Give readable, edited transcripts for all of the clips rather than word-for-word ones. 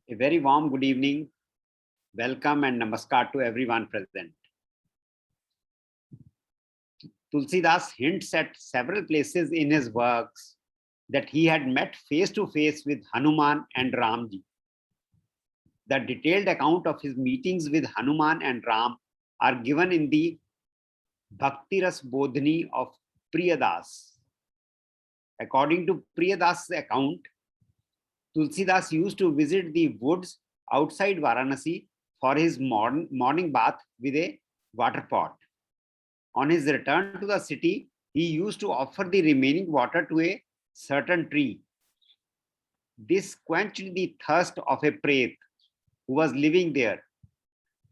A very warm good evening, welcome and namaskar to everyone present. Tulsidas hints at several places in his works that he had met face to face with Hanuman and Ramji. The detailed account of his meetings with Hanuman and Ram are given in the Bhaktiras Bodhini of Priyadas. According to Priyadas' account, Tulsidas used to visit the woods outside Varanasi for his morning bath with a water pot. On his return to the city, he used to offer the remaining water to a certain tree. This quenched the thirst of a Pret who was living there,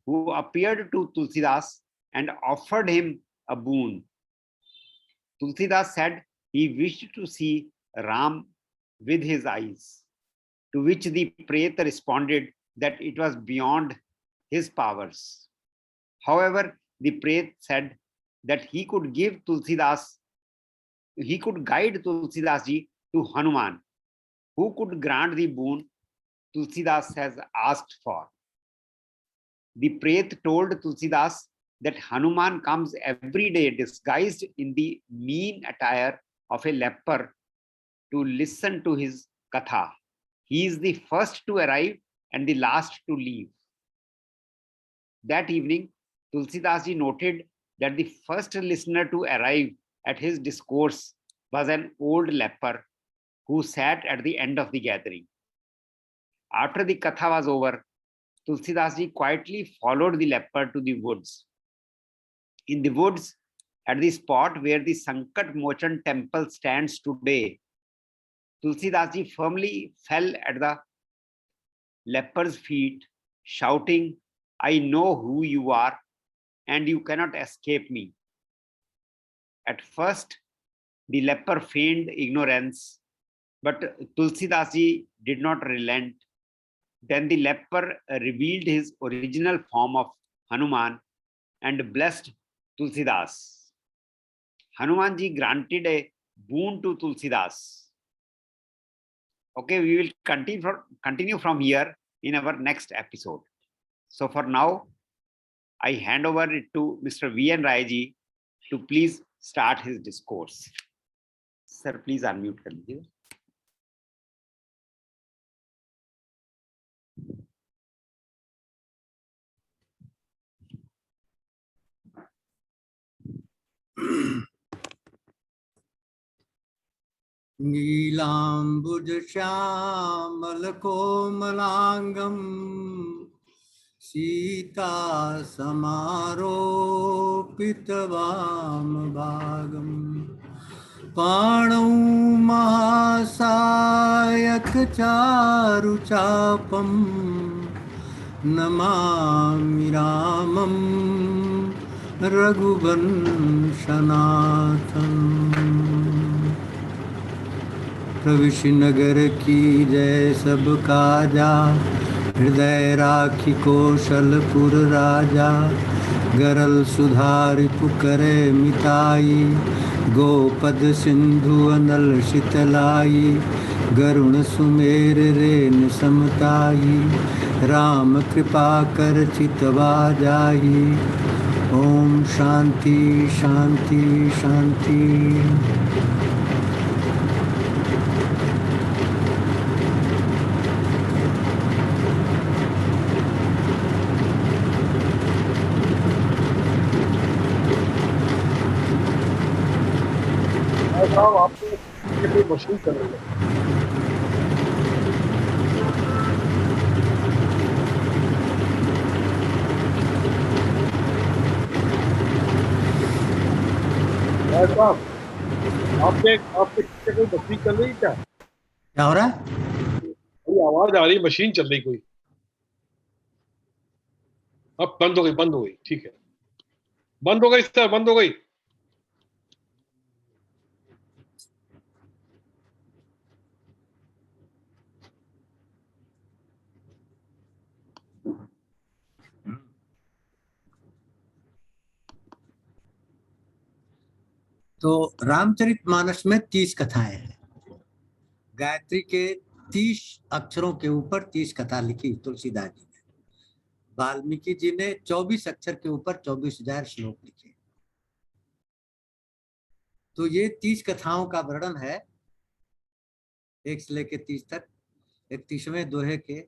who appeared to Tulsidas and offered him a boon. Tulsidas said he wished to see Ram with his eyes, to which the Pret responded that it was beyond his powers. However, the Pret said that he could guide Tulsidas ji to Hanuman, who could grant the boon Tulsidas has asked for. The Pret told Tulsidas that Hanuman comes every day disguised in the mean attire of a leper to listen to his katha. He is the first to arrive and the last to leave. That evening, Tulsidas ji noted that the first listener to arrive at his discourse was an old leper who sat at the end of the gathering. After the katha was over, Tulsidas ji quietly followed the leper to the woods. In the woods, at the spot where the Sankat Mochan temple stands today, Tulsidas ji firmly fell at the leper's feet, shouting, "I know who you are, and you cannot escape me." At first, the leper feigned ignorance, but Tulsidas ji did not relent. Then the leper revealed his original form of Hanuman and blessed Tulsidas. Hanuman ji granted a boon to Tulsidas. Okay, we will continue from here in our next episode. So for now, I hand over it to Mr. V.N. Rai ji to please start his discourse. Sir, please unmute कर लीजिए. नीलाम्बुज श्यामल कोमलांगम सीता समारोपित वाम भागम पाणौ महासायक चारु चापम नमामि रामं रघुवंशनाथम्। प्रविश नगर की जय सब काजा हृदय राखी कौशलपुर राजा गरल सुधारि पुकरे मिताई गोपद सिंधु अनल शीतलाई गरुण सुमेर रेन समताई राम कृपा कर चितवा जाई ओम शांति शांति शांति। आपको मशीन कर रही है। आपके कोई मशीन चल रही क्या? क्या हो रहा है? कोई आवाज आ रही, मशीन चल रही कोई। अब बंद हो गई, ठीक है, बंद हो गई सर, बंद हो गई। तो रामचरितमानस में 30 कथाएं हैं। गायत्री के 30 अक्षरों के ऊपर 30 कथा लिखी तुलसीदास जी ने। वाल्मीकि जी ने 24 अक्षर के ऊपर 24,000 श्लोक लिखे। तो ये 30 कथाओं का वर्णन है, 1 से लेके 30 तक, 31वें दोहे के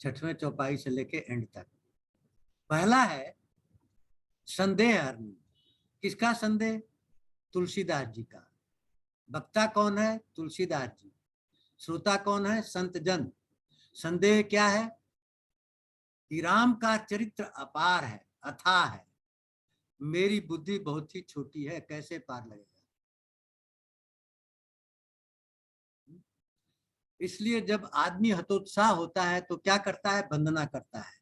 6वें चौपाई से लेके एंड तक। पहला है संदेह हरणी। किसका संदेह? तुलसीदास जी का। वक्ता कौन है? तुलसीदास जी। श्रोता कौन है? संत जन। संदेह क्या है? कि राम का चरित्र अपार है, अथाह है, मेरी बुद्धि बहुत ही छोटी है, कैसे पार लगेगा। इसलिए जब आदमी हतोत्साह होता है तो क्या करता है? वंदना करता है।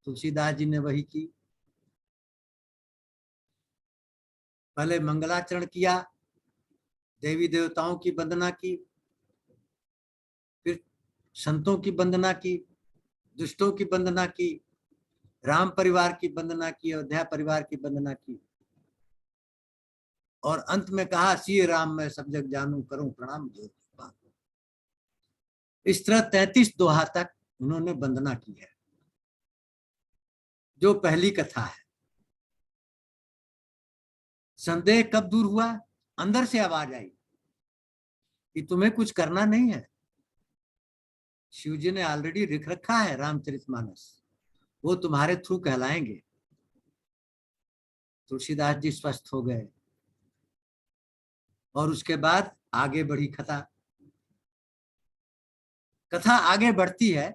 तुलसीदास जी ने वही की। पहले मंगलाचरण किया, देवी देवताओं की वंदना की, फिर संतों की वंदना की, दुष्टों की वंदना की, राम परिवार की वंदना की, अयोध्या परिवार की वंदना की, और अंत में कहा सिय राम मैं सब जग जानू करूं प्रणाम जो। इस तरह 33 दोहा तक उन्होंने वंदना की है। जो पहली कथा है। संदेह कब दूर हुआ? अंदर से आवाज आई कि तुम्हें कुछ करना नहीं है। शिव जी ने ऑलरेडी लिख रखा है रामचरितमानस, वो तुम्हारे थ्रू कहलाएंगे। तुलसीदास जी स्वस्थ हो गए और उसके बाद आगे बढ़ी कथा। कथा आगे बढ़ती है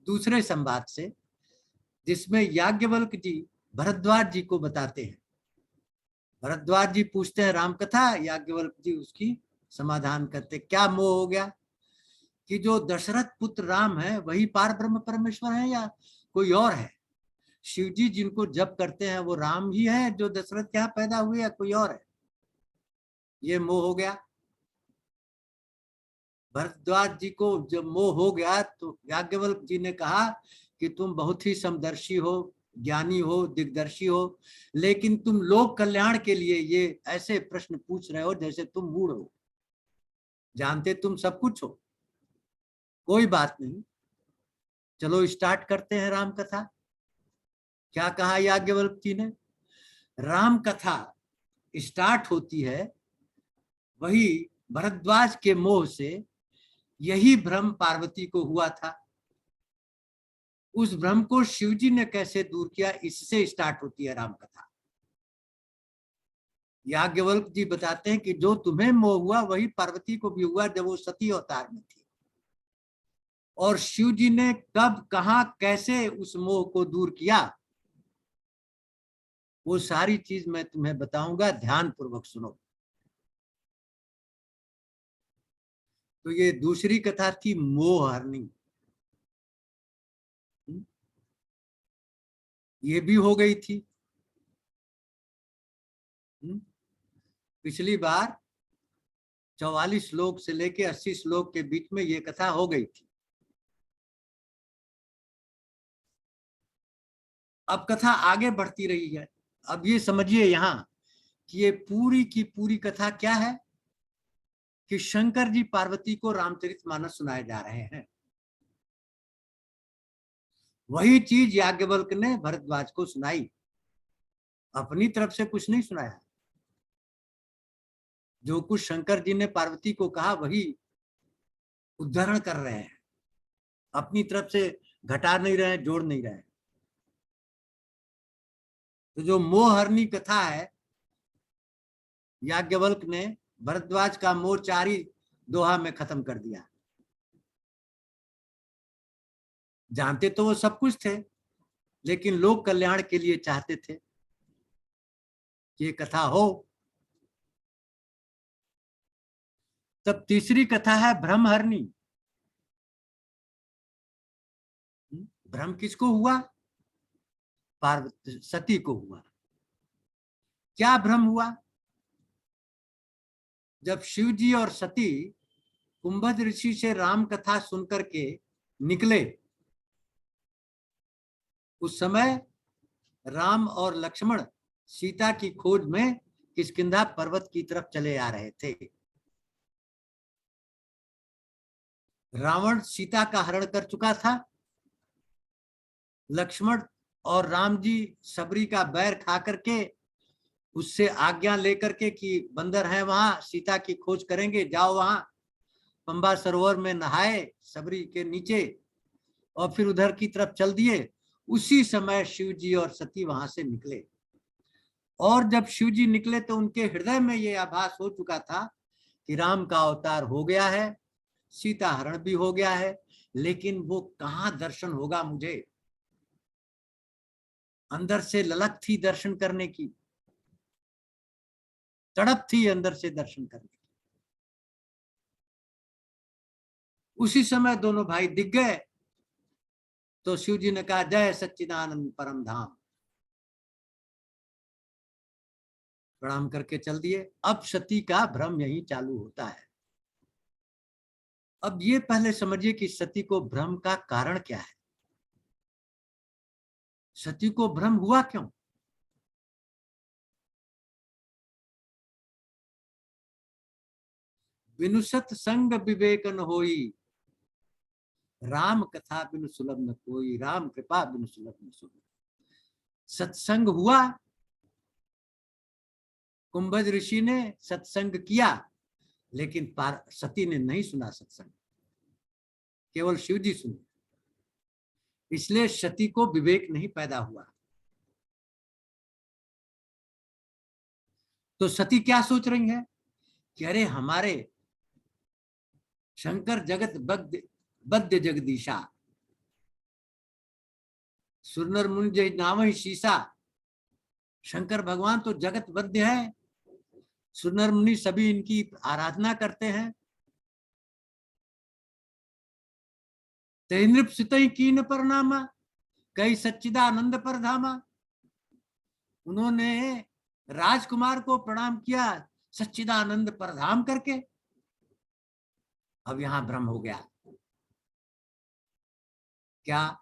दूसरे संवाद से, जिसमें याज्ञवल्क्य जी भरद्वाज जी को बताते हैं। भरद्वाज जी पूछते हैं राम कथा, याज्ञवल्क्य जी उसकी समाधान करते। क्या मोह हो गया कि जो दशरथ पुत्र राम है वही पार ब्रह्म परमेश्वर है या कोई और है? शिव जी जिनको जप करते हैं वो राम ही है जो दशरथ के यहाँ पैदा हुए या कोई और है? ये मोह हो गया। भरद्वाज जी को जब मोह हो गया तो याज्ञवल्क्य जी ने कहा कि तुम बहुत ही समदर्शी हो, ज्ञानी हो, दिग्दर्शी हो, लेकिन तुम लोक कल्याण के लिए ये ऐसे प्रश्न पूछ रहे हो जैसे तुम मूढ़ हो, जानते तुम सब कुछ हो। कोई बात नहीं, चलो स्टार्ट करते हैं राम कथा। क्या कहा याज्ञवल्क्य जी ने? राम कथा स्टार्ट होती है वही भरद्वाज के मोह से। यही भ्रम पार्वती को हुआ था, उस भ्रम को शिवजी ने कैसे दूर किया, इससे स्टार्ट होती है राम कथा। याज्ञवल्क्य जी बताते हैं कि जो तुम्हें मोह हुआ वही पार्वती को भी हुआ जब वो सती अवतार में थी, और शिव जी ने कब, कहां, कैसे उस मोह को दूर किया, वो सारी चीज मैं तुम्हें बताऊंगा, ध्यान पूर्वक सुनो। तो ये दूसरी कथा थी मोह हरणी। ये भी हो गई थी। पिछली बार 44 श्लोक से लेके 80 श्लोक के बीच में ये कथा हो गई थी। अब कथा आगे बढ़ती रही है। अब ये समझिए यहां कि ये पूरी की पूरी कथा क्या है कि शंकर जी पार्वती को रामचरितमानस सुनाए जा रहे हैं। वही चीज याज्ञवल्क्य ने भरद्वाज को सुनाई, अपनी तरफ से कुछ नहीं सुनाया। जो कुछ शंकर जी ने पार्वती को कहा वही उद्धरण कर रहे हैं, अपनी तरफ से घटा नहीं रहे, जोड़ नहीं रहे। तो जो मोहहरणी कथा है, याज्ञवल्क्य ने भरद्वाज का मोह 4 ही दोहा में खत्म कर दिया। जानते तो वो सब कुछ थे, लेकिन लोक कल्याण के लिए चाहते थे कि ये कथा हो। तब तीसरी कथा है भ्रमहरणी। भ्रम किसको हुआ? पार्वती सती को हुआ। क्या भ्रम हुआ? जब शिव जी और सती कुंभज ऋषि से राम कथा सुनकर के निकले, उस समय राम और लक्ष्मण सीता की खोज में किष्किंधा पर्वत की तरफ चले आ रहे थे। रावण सीता का हरण कर चुका था। लक्ष्मण और राम जी सबरी का बैर खा करके उससे आज्ञा लेकर के कि बंदर है वहां, सीता की खोज करेंगे, जाओ वहां पंबा सरोवर में नहाए सबरी के नीचे और फिर उधर की तरफ चल दिए। उसी समय शिव जी और सती वहां से निकले और जब शिव जी निकले तो उनके हृदय में यह आभास हो चुका था कि राम का अवतार हो गया है, सीता हरण भी हो गया है, लेकिन वो कहां दर्शन होगा मुझे। अंदर से ललक थी दर्शन करने की, तड़प थी अंदर से दर्शन करने की। उसी समय दोनों भाई दिख गए तो शिव जी ने कहा जय सच्चिदानंद परम धाम, प्रणाम करके चल दिए। अब सती का भ्रम यही चालू होता है। अब ये पहले समझिए कि सती को भ्रम का कारण क्या है, सती को भ्रम हुआ क्यों। बिनु सत संग विवेक न होई, राम कथा बिनु सुलभ न कोई, राम कृपा बिनु सुलभ न सोई। सत्संग हुआ, कुंभज ऋषि ने सत्संग किया, लेकिन सती ने नहीं सुना सत्संग, केवल शिव जी सुने, इसलिए सती को विवेक नहीं पैदा हुआ। तो सती क्या सोच रही है कि अरे हमारे शंकर जगत बद्य जगदीशा, सुरनर मुनि जय नाम ही शीशा। शंकर भगवान तो जगत बद्य है, सुरनर मुनि सभी इनकी आराधना करते हैं। तेनृप सितई कीन परनामा, कई सच्चिदानंद पर धामा। उन्होंने राजकुमार को प्रणाम किया सच्चिदानंद परधाम करके। अब यहां भ्रम हो गया। क्या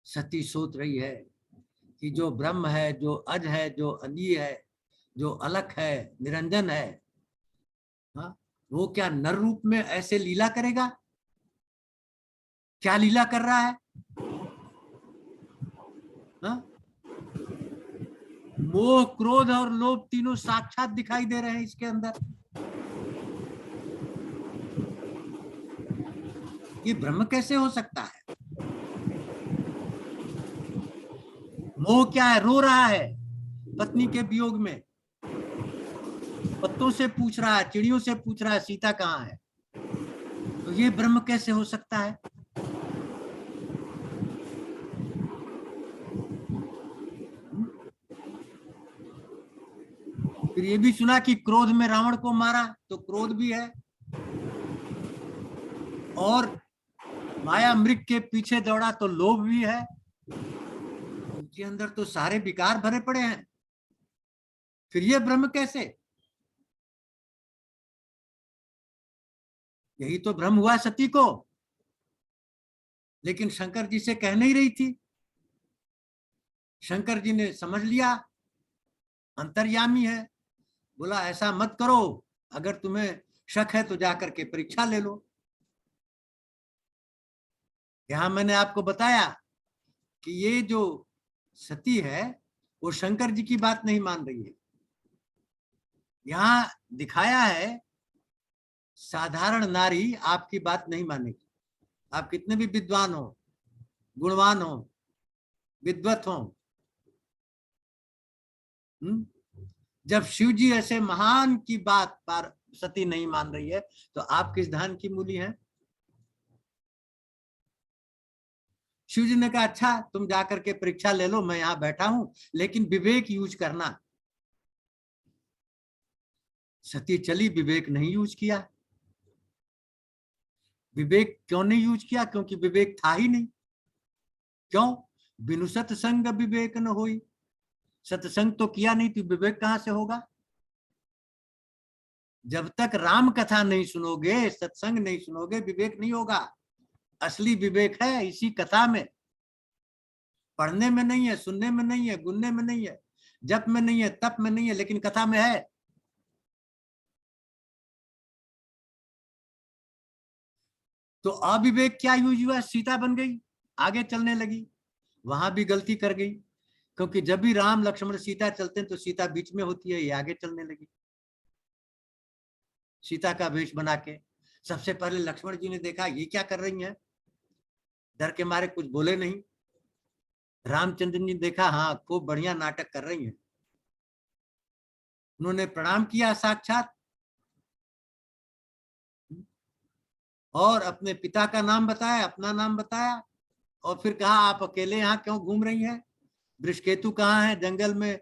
सती सोच रही है कि जो ब्रह्म है, जो अज है, जो अली है, जो अलख है, निरंजन है, हाँ, वो क्या नर रूप में ऐसे लीला करेगा? क्या लीला कर रहा है? हाँ? मोह, क्रोध और लोभ तीनों साक्षात दिखाई दे रहे हैं इसके अंदर। ये ब्रह्म कैसे हो सकता है? मोह क्या है? रो रहा है पत्नी के वियोग में, पत्तों से पूछ रहा है, चिड़ियों से पूछ रहा है सीता कहाँ है। तो ये ब्रह्म कैसे हो सकता है? फिर ये भी सुना कि क्रोध में रावण को मारा, तो क्रोध भी है, और माया मृग के पीछे दौड़ा तो लोभ भी है। उनके अंदर तो सारे विकार भरे पड़े हैं, फिर ये ब्रह्म कैसे? यही तो भ्रम हुआ सती को, लेकिन शंकर जी से कह नहीं रही थी। शंकर जी ने समझ लिया, अंतर्यामी है, बोला ऐसा मत करो, अगर तुम्हें शक है तो जाकर के परीक्षा ले लो। यहां मैंने आपको बताया कि ये जो सती है वो शंकर जी की बात नहीं मान रही है। यहां दिखाया है साधारण नारी आपकी बात नहीं मानेगी, आप कितने भी विद्वान हो, गुणवान हो, विद्वत हो। जब शिव जी ऐसे महान की बात पर सती नहीं मान रही है तो आप किस धान की मूली हैं? शिव जी ने कहा अच्छा तुम जाकर के परीक्षा ले लो, मैं यहां बैठा हूं, लेकिन विवेक यूज करना। सती चली, विवेक नहीं यूज किया। विवेक क्यों नहीं यूज किया? क्योंकि विवेक था ही नहीं। क्यों? बिनु सत्संग विवेक न होई, सत्संग तो किया नहीं तो विवेक कहां से होगा? जब तक राम कथा नहीं सुनोगे, सत्संग नहीं सुनोगे, विवेक नहीं होगा। असली विवेक है इसी कथा में, पढ़ने में नहीं है, सुनने में नहीं है, गुनने में नहीं है, जप में नहीं है, तप में नहीं है, लेकिन कथा में है। तो अविवेक क्या यूज हुआ, सीता बन गई, आगे चलने लगी, वहां भी गलती कर गई, क्योंकि जब भी राम लक्ष्मण सीता चलते हैं तो सीता बीच में होती है, ये आगे चलने लगी सीता का वेश बना के। सबसे पहले लक्ष्मण जी ने देखा ये क्या कर रही हैं, डर के मारे कुछ बोले नहीं। रामचंद्र ने देखा हाँ खूब बढ़िया नाटक कर रही हैं, उन्होंने प्रणाम किया साक्षात और अपने पिता का नाम बताया, अपना नाम बताया, और फिर कहा आप अकेले यहाँ क्यों घूम रही हैं, वृषकेतु कहाँ है, जंगल में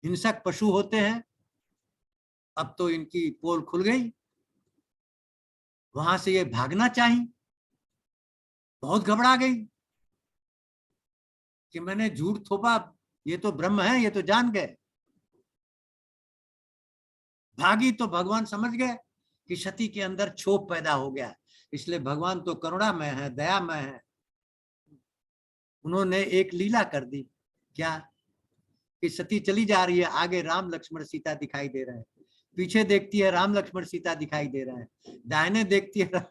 हिंसक पशु होते हैं। अब तो इनकी पोल खुल गई, वहां से ये भागना चाहिए, बहुत घबरा गई कि मैंने झूठ थोपा, ये तो ब्रह्म है, ये तो जान गए। भागी तो भगवान समझ गए कि सती के अंदर क्षोभ पैदा हो गया, इसलिए भगवान तो करुणामय है, दयामय है। उन्होंने एक लीला कर दी, क्या कि सती चली जा रही है, आगे राम लक्ष्मण सीता दिखाई दे रहे हैं, पीछे देखती है राम लक्ष्मण सीता दिखाई दे रहे हैं, दाहिने देखती है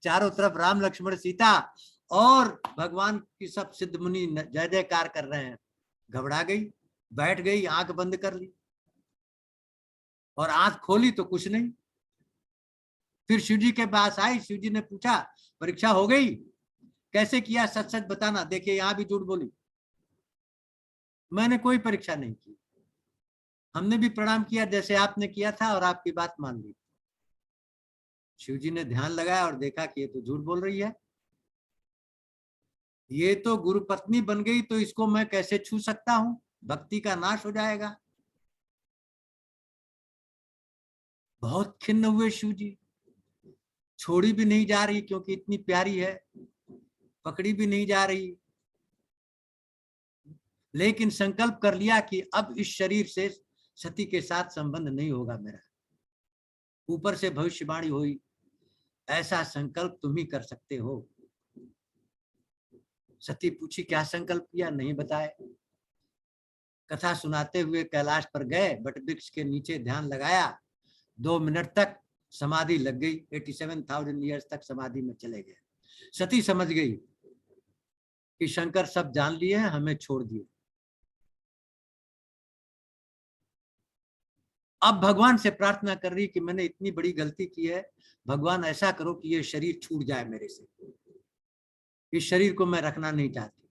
चारों तरफ राम लक्ष्मण सीता, और भगवान की सब सिद्ध मुनि जय जयकार कर रहे हैं। घबरा गई, बैठ गई, आंख बंद कर ली, और आंख खोली तो कुछ नहीं। फिर शिव जी के पास आई, शिव जी ने पूछा परीक्षा हो गई, कैसे किया, सच सच बताना। देखिए यहां भी झूठ बोली, मैंने कोई परीक्षा नहीं की, हमने भी प्रणाम किया जैसे आपने किया था और आपकी बात मान ली। शिव जी ने ध्यान लगाया और देखा कि ये तो झूठ बोल रही है, ये तो गुरु पत्नी बन गई, तो इसको मैं कैसे छू सकता हूं, भक्ति का नाश हो जाएगा। बहुत खिन्न हुए शिव जी, छोड़ी भी नहीं जा रही क्योंकि इतनी प्यारी है, पकड़ी भी नहीं जा रही, लेकिन संकल्प कर लिया कि अब इस शरीर से सती के साथ संबंध नहीं होगा मेरा। ऊपर से भविष्यवाणी हुई, ऐसा संकल्प तुम ही कर सकते हो। सती पूछी क्या संकल्प किया, नहीं बताए। कथा सुनाते हुए कैलाश पर गए, बट वृक्ष के नीचे ध्यान लगाया, 2 मिनट तक समाधि लग गई, 87,000 ईयर्स तक समाधि में चले गए। सती समझ गई कि शंकर सब जान लिए हैं, हमें छोड़ दिए। अब भगवान से प्रार्थना कर रही कि मैंने इतनी बड़ी गलती की है, भगवान ऐसा करो कि ये शरीर छूट जाए मेरे से, इस शरीर को मैं रखना नहीं चाहती।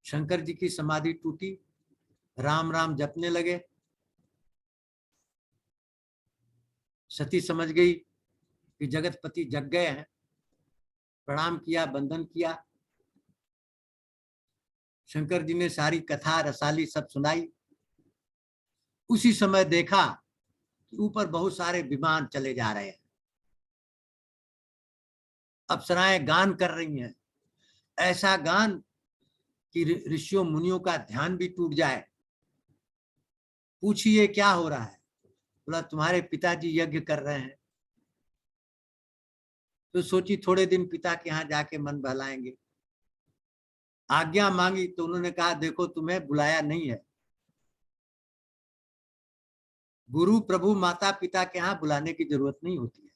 शंकर जी की समाधि टूटी, राम राम जपने लगे। सती समझ गई कि जगतपति जग गए हैं, प्रणाम किया, वंदन किया। शंकर जी ने सारी कथा रसाली सब सुनाई। उसी समय देखा कि ऊपर बहुत सारे विमान चले जा रहे हैं, अप्सराएं गान कर रही हैं, ऐसा गान कि ऋषियों मुनियों का ध्यान भी टूट जाए। पूछिए क्या हो रहा है, बोला तुम्हारे पिताजी यज्ञ कर रहे हैं। तो सोची थोड़े दिन पिता के यहाँ जाके मन बहलाएंगे। आज्ञा मांगी तो उन्होंने कहा देखो तुम्हें बुलाया नहीं है, गुरु प्रभु माता पिता के यहाँ बुलाने की जरूरत नहीं होती है,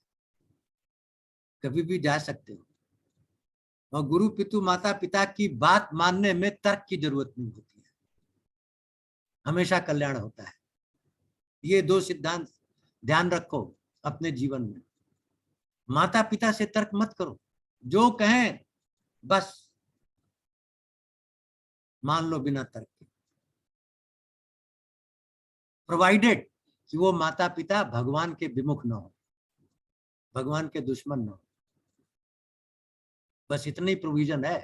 कभी भी जा सकते हो, और गुरु पितु माता पिता की बात मानने में तर्क की जरूरत नहीं होती है, हमेशा कल्याण होता है। ये 2 सिद्धांत ध्यान रखो अपने जीवन में। माता पिता से तर्क मत करो, जो कहें बस मान लो बिना तर्क के, प्रोवाइडेड कि वो माता पिता भगवान के विमुख न हो, भगवान के दुश्मन न हो, बस इतनी प्रोविजन है।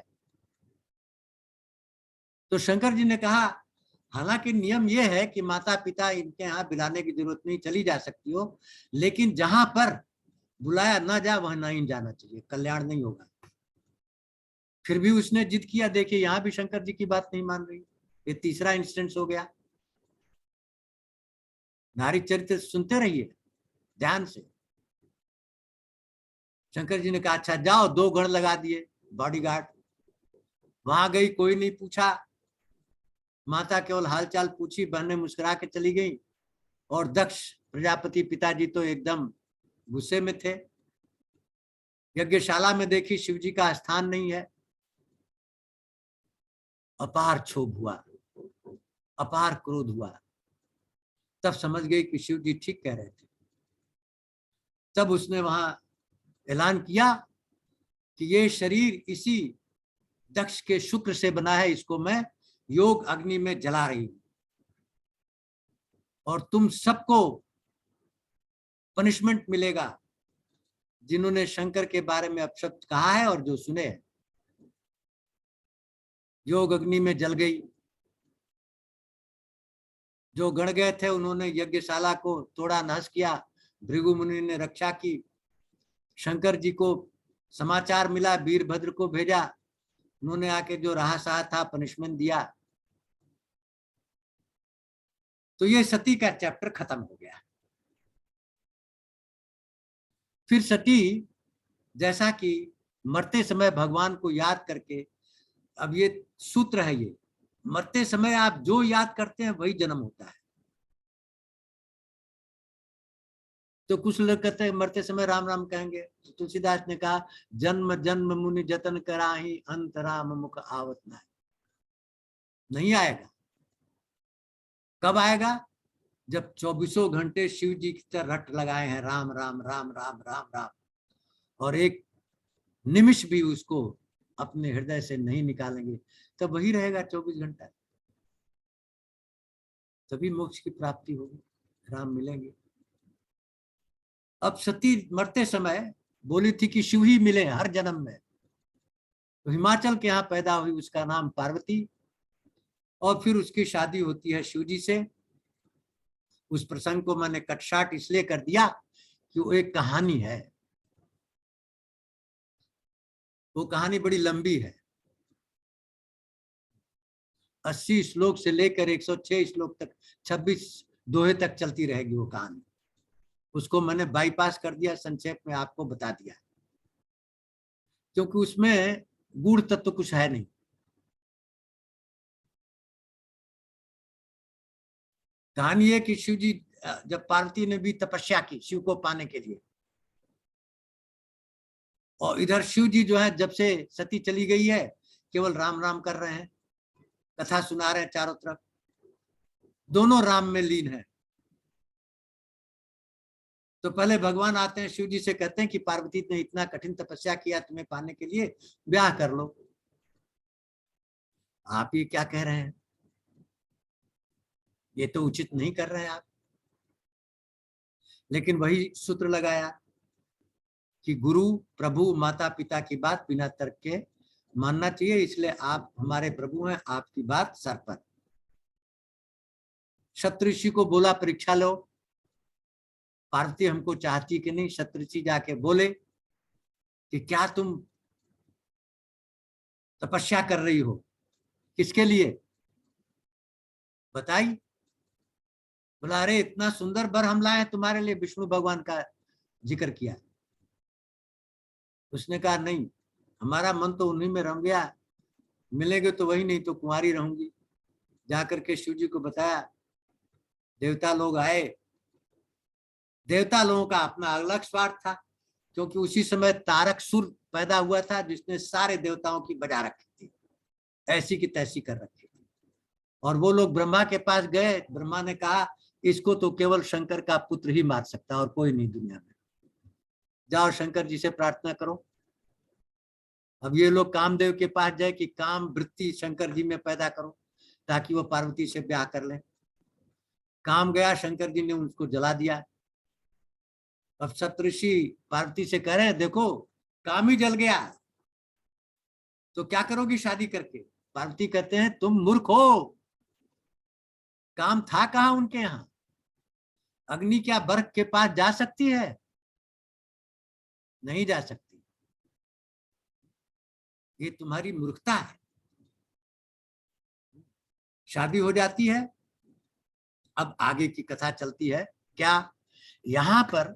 तो शंकर जी ने कहा हालांकि नियम यह है कि माता पिता इनके यहाँ बुलाने की जरूरत नहीं, चली जा सकती हो, लेकिन जहां पर बुलाया ना जा वहां नहीं जाना चाहिए, कल्याण नहीं होगा। फिर भी उसने जिद किया। देखिए यहां भी शंकर जी की बात नहीं मान रही, ये तीसरा इंस्टेंस हो गया। नारी चरित्र सुनते रहिए ध्यान से। शंकर जी ने कहा अच्छा जाओ, 2 गण लगा दिए बॉडीगार्ड, वहां गई, कोई नहीं पूछा, माता केवल हालचाल पूछी, बहनें मुस्कुरा के चली गई, और दक्ष प्रजापति पिताजी तो एकदम गुस्से में थे। यज्ञशाला में देखी शिव जी का स्थान नहीं है। अपार क्षोभ हुआ, अपार क्रोध हुआ। तब समझ गई कि शिव जी ठीक कह रहे थे। तब उसने वहां ऐलान किया कि ये शरीर इसी दक्ष के शुक्र से बना है, इसको मैं योग अग्नि में जला रही हूं और तुम सबको पनिशमेंट मिलेगा जिन्होंने शंकर के बारे में अपशब्द कहा है और जो सुने। योग अग्नि में जल गई। जो गण गए थे उन्होंने यज्ञशाला को तोड़ा नाश किया। भृगु मुनि ने रक्षा की। शंकर जी को समाचार मिला, वीरभद्र को भेजा, उन्होंने आके जो रहा सहा था पनिशमेंट दिया। तो ये सती का चैप्टर खत्म हो गया। फिर सती जैसा कि मरते समय भगवान को याद करके, अब ये सूत्र है, ये मरते समय आप जो याद करते हैं वही जन्म होता है। तो कुछ लोग कहते हैं मरते समय राम राम कहेंगे, तो तुलसीदास ने कहा जन्म जन्म मुनि जतन कराही अंत राम मुख आवत नहीं आएगा। कब आएगा? जब 24 घंटे शिव जी की तरह रट लगाए हैं राम राम राम राम राम राम, और एक निमिष भी उसको अपने हृदय से नहीं निकालेंगे, तब वही रहेगा 24 घंटा। तभी मोक्ष की प्राप्ति होगी, राम मिलेंगे। अब सती मरते समय बोली थी कि शिव ही मिले हर जन्म में। तो हिमाचल के यहाँ पैदा हुई, उसका नाम पार्वती, और फिर उसकी शादी होती है शिव जी से। उस प्रसंग को मैंने कटशाट इसलिए कर दिया कि वो एक कहानी है, वो कहानी बड़ी लंबी है। 80 श्लोक से लेकर 106 श्लोक तक, 26 दोहे तक चलती रहेगी वो कहानी। उसको मैंने बाईपास कर दिया, संक्षेप में आपको बता दिया, क्योंकि उसमें गूढ़ तत्व कुछ है नहीं। कहानी है कि शिव जी, जब पार्वती ने भी तपस्या की शिव को पाने के लिए, और इधर शिव जी जो है जब से सती चली गई है केवल राम राम कर रहे हैं, कथा सुना रहे हैं चारों तरफ, दोनों राम में लीन है। तो पहले भगवान आते हैं शिव जी से, कहते हैं कि पार्वती ने इतना कठिन तपस्या किया तुम्हें पाने के लिए, ब्याह कर लो। आप ये क्या कह रहे हैं, ये तो उचित नहीं कर रहे हैं आप। लेकिन वही सूत्र लगाया कि गुरु प्रभु माता पिता की बात बिना तर्क के मानना चाहिए, इसलिए आप हमारे प्रभु हैं, आपकी बात सर पर। शतऋषि को बोला परीक्षा लो, पार्वती हमको चाहती कि नहीं। शतऋषि जाके बोले कि क्या तुम तपस्या कर रही हो, किसके लिए बताई। बोला अरे इतना सुंदर वर हम लाए तुम्हारे लिए, विष्णु भगवान का जिक्र किया। उसने कहा नहीं, हमारा मन तो उन्हीं में रम गया, मिलेंगे तो वही, नहीं तो कुंवारी रहूंगी। जाकर के शिव जी को बताया, देवता लोग आए। देवता लोगों का अपना अलग स्वार्थ था, क्योंकि उसी समय तारकसुर पैदा हुआ था जिसने सारे देवताओं की बजा रखी थी, ऐसी की तैसी कर रखी थी। और वो लोग ब्रह्मा के पास गए, ब्रह्मा ने कहा इसको तो केवल शंकर का पुत्र ही मार सकता और कोई नहीं दुनिया में, जाओ शंकर जी से प्रार्थना करो। अब ये लोग कामदेव के पास जाए कि काम वृत्ति शंकर जी में पैदा करो ताकि वो पार्वती से ब्याह कर ले। काम गया, शंकर जी ने उसको जला दिया। अब सप्तऋषि पार्वती से कह रहे हैं देखो काम ही जल गया, तो क्या करोगी शादी करके। पार्वती कहते हैं तुम मूर्ख हो, काम था कहां उनके यहां। अग्नि क्या बर्फ के पास जा सकती है? नहीं जा सकती। ये तुम्हारी मूर्खता है। शादी हो जाती है। अब आगे की कथा चलती है। क्या? यहां पर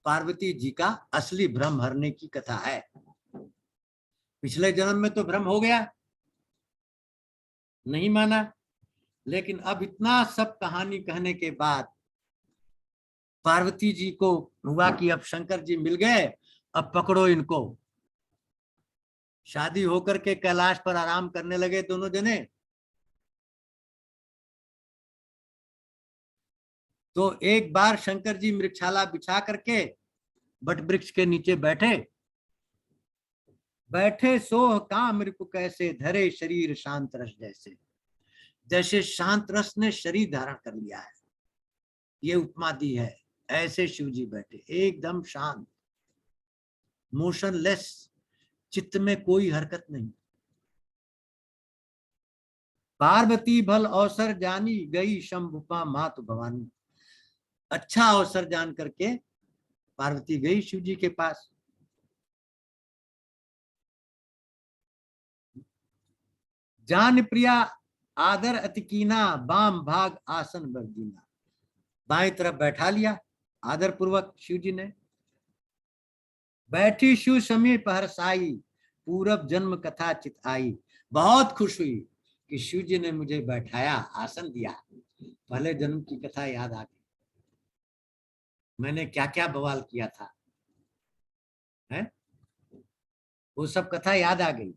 पार्वती जी का असली भ्रम हरने की कथा है। पिछले जन्म में तो भ्रम हो गया, नहीं माना, लेकिन अब इतना सब कहानी कहने के बाद पार्वती जी को हुआ कि अब शंकर जी मिल गए अब पकड़ो इनको। शादी होकर के कैलाश पर आराम करने लगे दोनों जने। तो एक बार शंकर जी मृक्षाला बिछा करके बट वृक्ष के नीचे बैठे। बैठे सोह काम रिपु कैसे, धरे शरीर शांत रस जैसे। जैसे शांत रस ने शरीर धारण कर लिया है, ये उपमा दी है। ऐसे शिव जी बैठे एकदम शांत, मोशनलेस, चित्त में कोई हरकत नहीं। पार्वती भल अवसर जानी, गई शंभुपा मातु भवानी। अच्छा अवसर जान करके पार्वती गई शिव जी के पास। जान प्रिया आदर अति कीना, बाम भाग आसन बरदीना। बाएं तरफ बैठा लिया आदर पूर्वक शिव जी ने। बैठी शिव समीप हर्षाई, पूरब जन्म कथा चित आई। बहुत खुश हुई कि शिव जी ने मुझे बैठाया, आसन दिया। पहले जन्म की कथा याद आ गई, मैंने क्या क्या बवाल किया था, है वो सब कथा याद आ गई।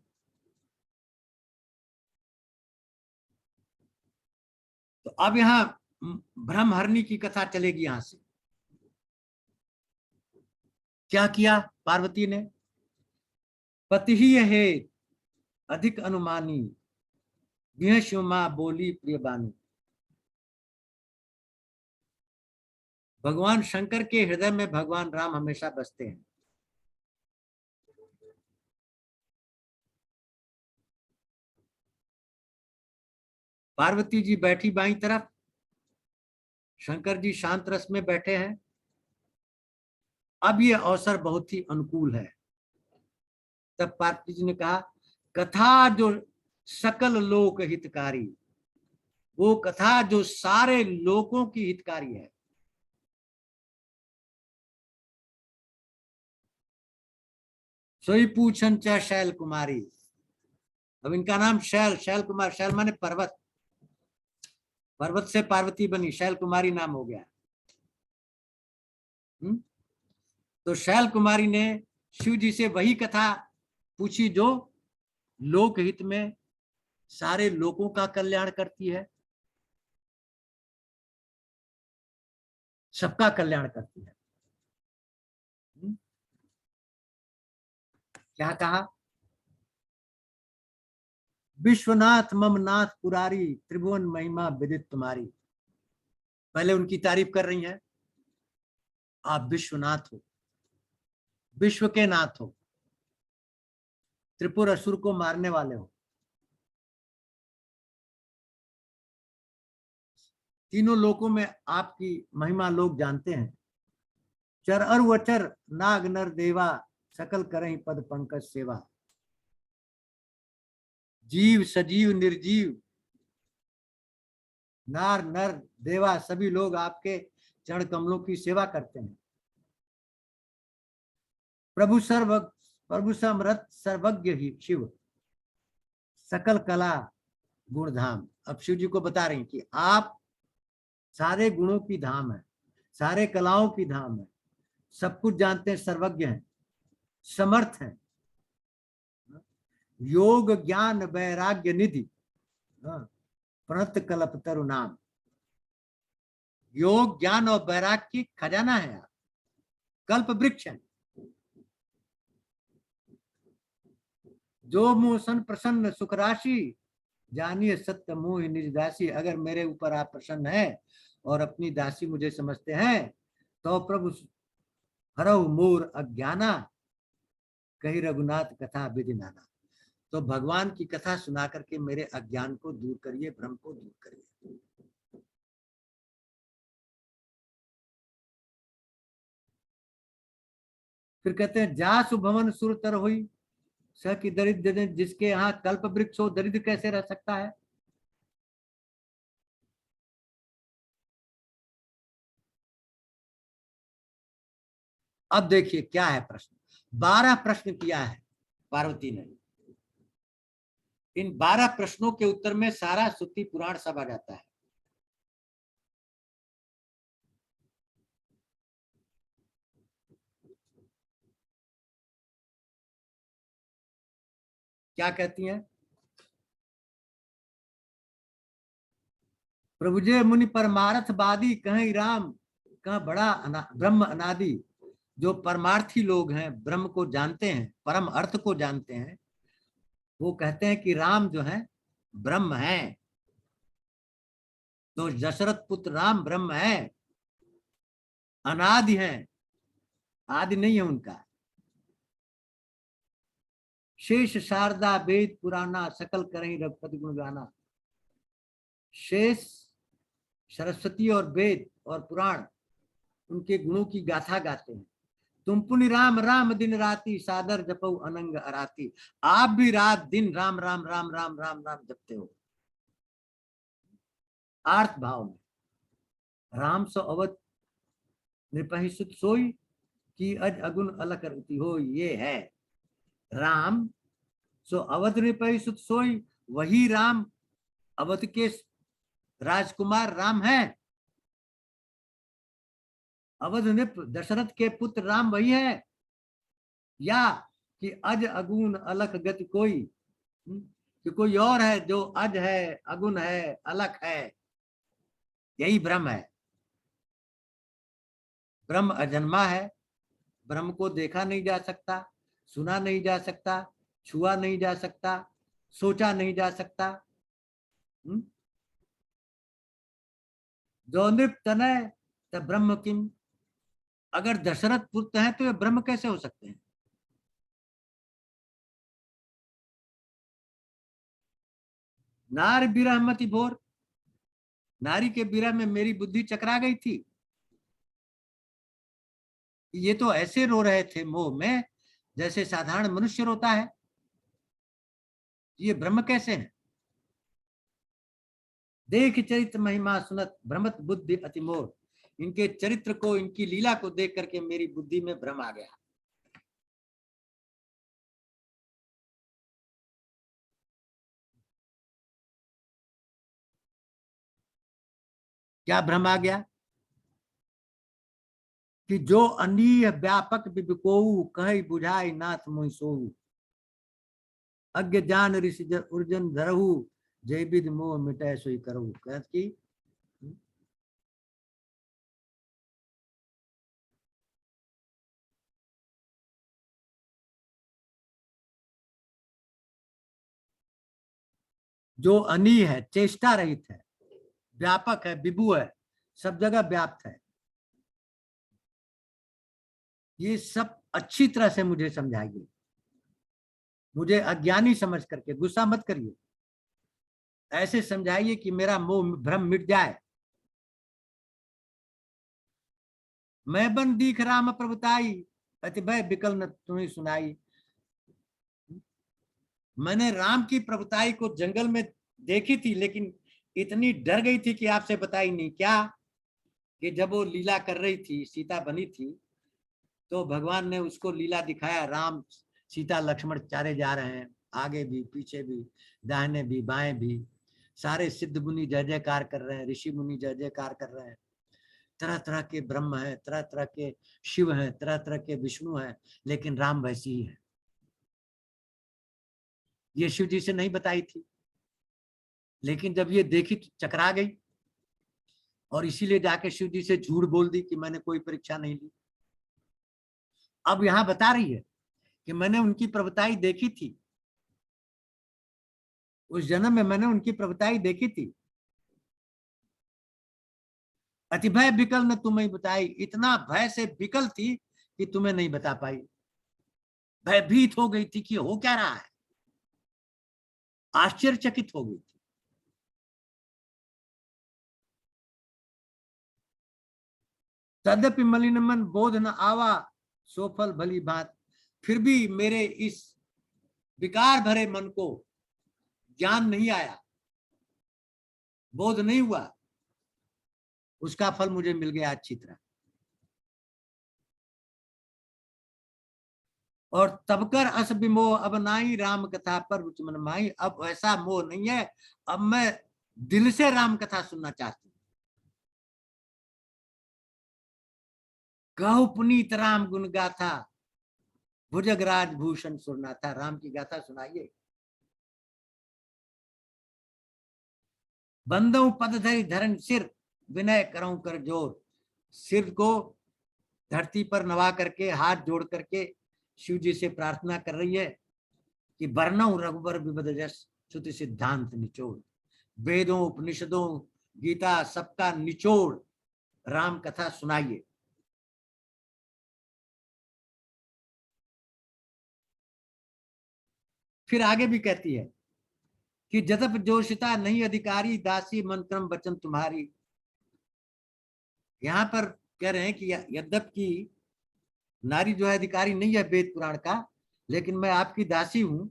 तो अब यहाँ ब्रह्महरणी की कथा चलेगी। यहां से क्या किया पार्वती ने? पति ही है अधिक अनुमानी, यह शिव मां बोली प्रिय बानी। भगवान शंकर के हृदय में भगवान राम हमेशा बसते हैं। पार्वती जी बैठी बाईं तरफ, शंकर जी शांत रस में बैठे हैं। अब ये अवसर बहुत ही अनुकूल है। तब पार्वती जी ने कहा, कथा जो सकल लोक हितकारी, वो कथा जो सारे लोगों की हितकारी है। सोई पूछन च शैल कुमारी। अब इनका नाम शैल, शैल कुमार, शैल माने पर्वत, पर्वत से पार्वती बनी, शैल कुमारी नाम हो गया। तो शैल कुमारी ने शिव जी से वही कथा पूछी जो लोकहित में सारे लोगों का कल्याण करती है, सबका कल्याण करती है। क्या कहा? विश्वनाथ मम नाथ पुरारी, त्रिभुवन महिमा विदित तुम्हारी। पहले उनकी तारीफ कर रही हैं, आप विश्वनाथ हो, विश्व के नाथ हो, त्रिपुर असुर को मारने वाले हो। तीनों लोकों में आपकी महिमा लोग जानते हैं। चर अर वचर नाग नर देवा, सकल करहीं पद पंकज सेवा। जीव सजीव निर्जीव, नार नर देवा, सभी लोग आपके चरण कमलों की सेवा करते हैं। प्रभु समरथ सर्वज्ञ ही शिव, सकल कला गुणधाम। अब शिव जी को बता रही कि आप सारे गुणों की धाम है, सारे कलाओं की धाम है, सब कुछ जानते हैं, सर्वज्ञ हैं, समर्थ हैं, योग ज्ञान वैराग्य निधि, प्रणत कल्प तरु नाम। योग ज्ञान और वैराग्य की खजाना है आप, कल्प वृक्ष है। जो मोसन प्रसन्न सुख राशि, जानिए सत्य मोह निज दासी। अगर मेरे ऊपर आप प्रसन्न है और अपनी दासी मुझे समझते हैं, तो प्रभु हरऊ मोर अज्ञाना, कही रघुनाथ कथा विधि नाना। तो भगवान की कथा सुना करके मेरे अज्ञान को दूर करिए, भ्रम को दूर करिए। फिर कहते हैं, जासु भवन सुर तर हुई, स की दरिद्र। जिसके यहाँ कल्प वृक्ष हो, दरिद्र कैसे रह सकता है? अब देखिए क्या है प्रश्न। 12 प्रश्न किया है पार्वती ने। इन 12 प्रश्नों के उत्तर में सारा श्रुति पुराण सब आ जाता है। क्या कहती हैं? प्रभुजय मुनि परमार्थवादी कहीं राम कहाँ बड़ा ब्रह्म अनादि। जो परमार्थी लोग हैं, ब्रह्म को जानते हैं, परम अर्थ को जानते हैं, वो कहते हैं कि राम जो है ब्रह्म है। तो दशरथ पुत्र राम ब्रह्म है, अनादि है, आदि नहीं है उनका। शेष शारदा वेद पुराना सकल करें रघुपति गुण गाना। शेष सरस्वती और वेद और पुराण उनके गुणों की गाथा गाते हैं। तुम पुनि राम राम दिन राती सादर जपो अनंग अराती। आप भी रात दिन राम राम राम राम राम राम जपते हो आर्थ भाव में। राम सो अवध नृपहि सुत सोई कि अज अगुन अलख रुति हो। ये है राम सो अवध नृपहि सुत सोई। वही राम अवध के राजकुमार राम है। अवध नृप दशरथ के पुत्र राम वही है, या कि अज अगुन अलख गति कोई, कि कोई और है जो अज है, अगुन है, अलख है। यही ब्रह्म है। ब्रह्म अजन्मा है। ब्रह्म को देखा नहीं जा सकता, सुना नहीं जा सकता, छुआ नहीं जा सकता, सोचा नहीं जा सकता। जो नृप तनय तब ब्रह्म किम। अगर दशरथ पुत्र हैं तो ये ब्रह्म कैसे हो सकते हैं? नार विरह मति भोर। नारी के विरह में मेरी बुद्धि चकरा गई थी। ये तो ऐसे रो रहे थे मोह में जैसे साधारण मनुष्य रोता है। ये ब्रह्म कैसे हैं? देख चरित्र महिमा सुनत भ्रमत बुद्धि अति मोर। इनके चरित्र को, इनकी लीला को देख करके मेरी बुद्धि में भ्रम आ गया। क्या भ्रम आ गया? कि जो अनीय व्यापक विबिकोऊ कहि बुझाई नाथ मोहि सोऊ। अज्ञ जान ऋषि उर्जन धरहु जय विद मोह मिटै सोई करहु। कहत की जो अनी है, चेष्टा रहित है, व्यापक है, विभु है, सब जगह व्याप्त है। ये सब अच्छी तरह से मुझे समझाइए। मुझे अज्ञानी समझ करके गुस्सा मत करिए। ऐसे समझाइए कि मेरा मोह भ्रम मिट जाए। मैं बन दीख राम प्रभुताई अति भय बिकल न तुम्हें सुनाई। मैंने राम की प्रभुताई को जंगल में देखी थी, लेकिन इतनी डर गई थी कि आपसे बताई नहीं। क्या कि जब वो लीला कर रही थी, सीता बनी थी, तो भगवान ने उसको लीला दिखाया। राम सीता लक्ष्मण चारे जा रहे हैं, आगे भी पीछे भी, दाहिने भी बाएं भी। सारे सिद्ध मुनि जय जयकार कर रहे हैं, ऋषि मुनि जय जयकार कर रहे हैं। तरह तरह के ब्रह्म हैं, तरह तरह के शिव हैं, तरह तरह के विष्णु हैं, लेकिन राम वैसी ही है। ये शिव जी से नहीं बताई थी, लेकिन जब ये देखी तो चकरा गई, और इसीलिए जाके शिव जी से झूठ बोल दी कि मैंने कोई परीक्षा नहीं ली। अब यहां बता रही है कि मैंने उनकी प्रभुताई देखी थी, उस जन्म में मैंने उनकी प्रभुताई देखी थी। अति भय विकल न तुम्हें बताई। इतना भय से विकल थी कि तुम्हें नहीं बता पाई। भयभीत हो गई थी कि हो क्या रहा है, आश्चर्यचकित हो गई थी। तद्यपि मलिन मन बोध न आवा सोफल भली बात। फिर भी मेरे इस विकार भरे मन को ज्ञान नहीं आया, बोध नहीं हुआ। उसका फल मुझे मिल गया अच्छी तरह। और तब कर अस विमोह अब नाई राम कथा पर रुच मन माई। अब वैसा मोह नहीं है, अब मैं दिल से राम कथा सुनना चाहती हूँ। कहो पुनीत राम गुण गाथा भुजगराज भूषण सुरनाथा। राम की गाथा सुनाइए। बंदो पद धरि धरन सिर, विनय करऊं कर जोर। सिर को धरती पर नवा करके, हाथ जोड़ करके शिव जी से प्रार्थना कर रही है कि वर्णव रघुबर विबद जस, श्रुति सिद्धांत निचोड़। वेदों, उपनिषदों, गीता, सबका निचोड़ राम कथा सुनाइए। फिर आगे भी कहती है कि जदप जोशिता नहीं अधिकारी, दासी मन क्रम वचन तुम्हारी। यहां पर कह रहे हैं कि यद्यपि नारी जो है अधिकारी नहीं है वेद पुराण का, लेकिन मैं आपकी दासी हूं।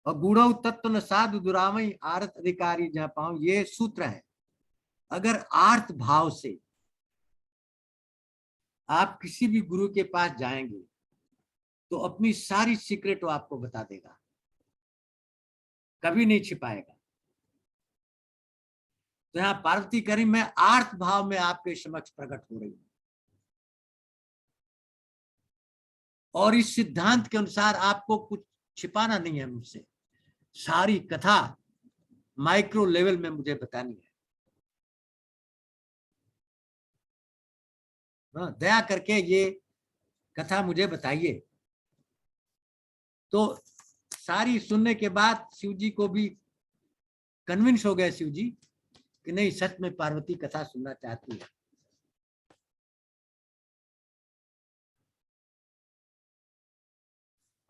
और गूढ़ तत्व न साधु दुरामई, आरत अधिकारी जहां पाऊं, ये सूत्र है। अगर आर्त भाव से आप किसी भी गुरु के पास जाएंगे तो अपनी सारी सीक्रेट वो आपको बता देगा, कभी नहीं छिपाएगा। तो यहाँ पार्वती करी, मैं आर्त भाव में आपके समक्ष प्रकट हो रही हूं, और इस सिद्धांत के अनुसार आपको कुछ छिपाना नहीं है मुझसे, सारी कथा माइक्रो लेवल में मुझे बतानी है। दया करके ये कथा मुझे बताइए। तो सारी सुनने के बाद शिव जी को भी कन्विंस हो गए शिव जी कि नहीं, सच में पार्वती कथा सुनना चाहती है।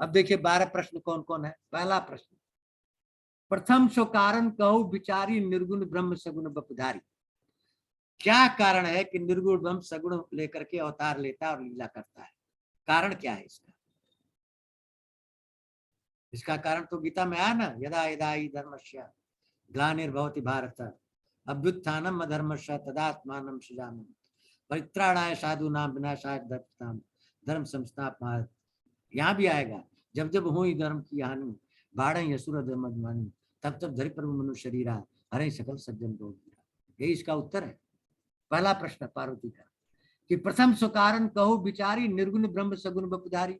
अब देखिए 12 प्रश्न कौन कौन है। पहला प्रश्न, प्रथम सो कारण कहु विचारी, निर्गुण ब्रह्म सगुण बपुधारी। क्या कारण है कि निर्गुण ब्रह्म सगुण लेकर के अवतार लेता है और लीला करता है? कारण क्या है इसका? इसका कारण तो गीता में आया ना, यदा यदा हि धर्मस्य ग्लानिर्भवति भारत, अभ्युत्थानम अधर्मस्य तदात्मानं सृजामि, परित्राणाय साधूनां विनाशाय दुष्कृतां धर्म संस्थापनाय। यहाँ भी आएगा, जब जब हुई धर्म की हानि, बाढ़ असुर धर्म अभिमानी, तब तब धरि प्रभु मनुष्य शरीरा, हरे सकल सज्जन लोग। यही इसका उत्तर है। पहला प्रश्न पार्वती का कि प्रथम सुकारण कहो विचारी, निर्गुण ब्रह्म सगुण बपुधारी।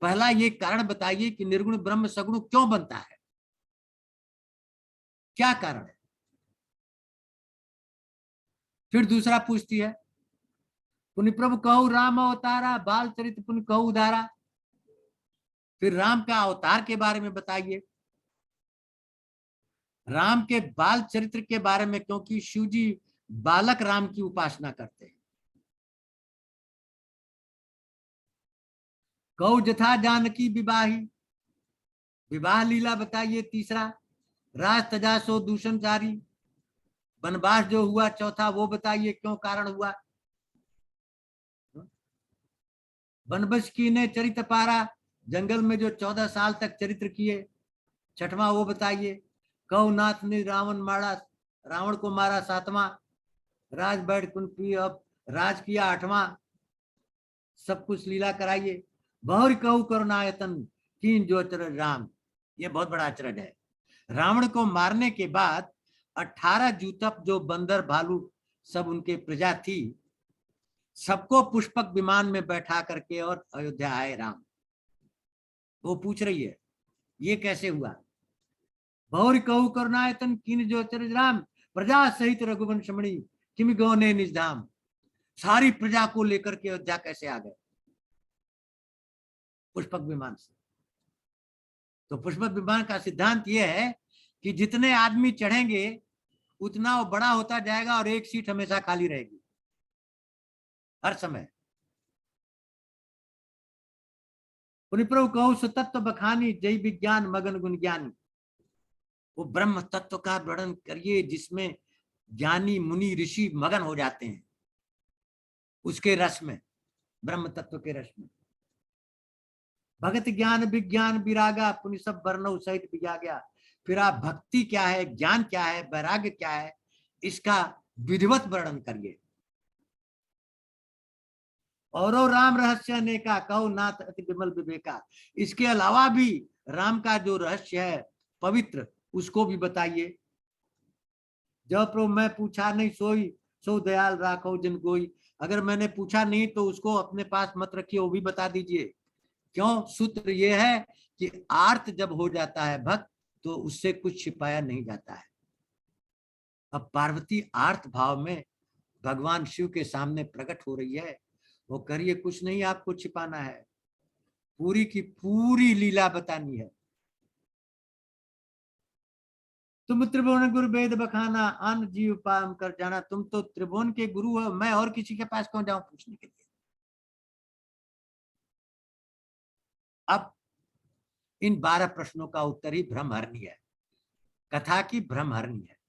पहला ये कारण बताइए कि निर्गुण ब्रह्म सगुण क्यों बनता है, क्या कारण है? फिर दूसरा पूछती है, पुनि प्रभु कहु राम अवतारा, बाल चरित पुनि कहु उधारा। फिर राम का अवतार के बारे में बताइए, राम के बाल चरित्र के बारे में, क्योंकि शिव जी बालक राम की उपासना करते हैं। कहु जथा जानकी विवाही, विवाह लीला बताइए। तीसरा, राज तजा सो दूषणचारी, वनवास जो हुआ चौथा वो बताइए क्यों कारण हुआ। वनवास की ने चरित पारा, जंगल में जो 14 साल तक चरित्र किए, छठवां वो बताइए। कहु नाथ ने रावण मारा, रावण को मारा सातवां, राज बैठ कुंती अब राज किया आठवां, सब कुछ लीला कराइए। बहुर कहु करुणायतन, कीन जो अचरज राम, ये बहुत बड़ा अचरज है। रावण को मारने के बाद 18 जूतप जो बंदर भालू सब उनके प्रजा थी, सबको पुष्पक विमान में बैठा करके और अयोध्या आए राम। वो पूछ रही है ये कैसे हुआ। बहुर कहु करुणायतन, कीन जो अचरज राम, प्रजा सहित रघुवंश मणि, किम गौने निज धाम। सारी प्रजा को लेकर के अयोध्या कैसे आ गए? पुष्पक विमान से। तो पुष्पक विमान का सिद्धांत यह है कि जितने आदमी चढ़ेंगे उतना वो बड़ा होता जाएगा और एक सीट हमेशा खाली रहेगी हर समय। प्रभु कहु सुतत्व बखानी, जय विज्ञान मगन गुण ज्ञानी। वो ब्रह्म तत्व का वर्णन करिए जिसमें ज्ञानी मुनि ऋषि मगन हो जाते हैं, उसके रस में, ब्रह्म तत्व के रस में। भगत ज्ञान विज्ञान विरागा, पुनि सब वर्णव सहित बिगा गया। फिर आप भक्ति क्या है, ज्ञान क्या है, वैराग्य क्या है, इसका विधिवत वर्णन करिए। और राम रहस्य अनेका, कहो नाथ अति विमल विवेका। इसके अलावा भी राम का जो रहस्य है पवित्र, उसको भी बताइए। जब प्रभु मैं पूछा नहीं सोई, सो दयाल राखो जन कोई। अगर मैंने पूछा नहीं तो उसको अपने पास मत रखिए, वो भी बता दीजिए। क्यों? सूत्र ये है कि आर्त जब हो जाता है भक्त तो उससे कुछ छिपाया नहीं जाता है। अब पार्वती आर्त भाव में भगवान शिव के सामने प्रकट हो रही है। वो करिए, कुछ नहीं आपको छिपाना है, पूरी की पूरी लीला बतानी है। तुम त्रिभुवन गुरु वेद बखाना, अन जीव पाम कर जाना। तुम तो त्रिभुवन के गुरु हो, मैं और किसी के पास क्यों जाऊं पूछने के लिए। अब इन 12 प्रश्नों का उत्तर ही ब्रह्महरणी है, कथा की ब्रह्महरणी है।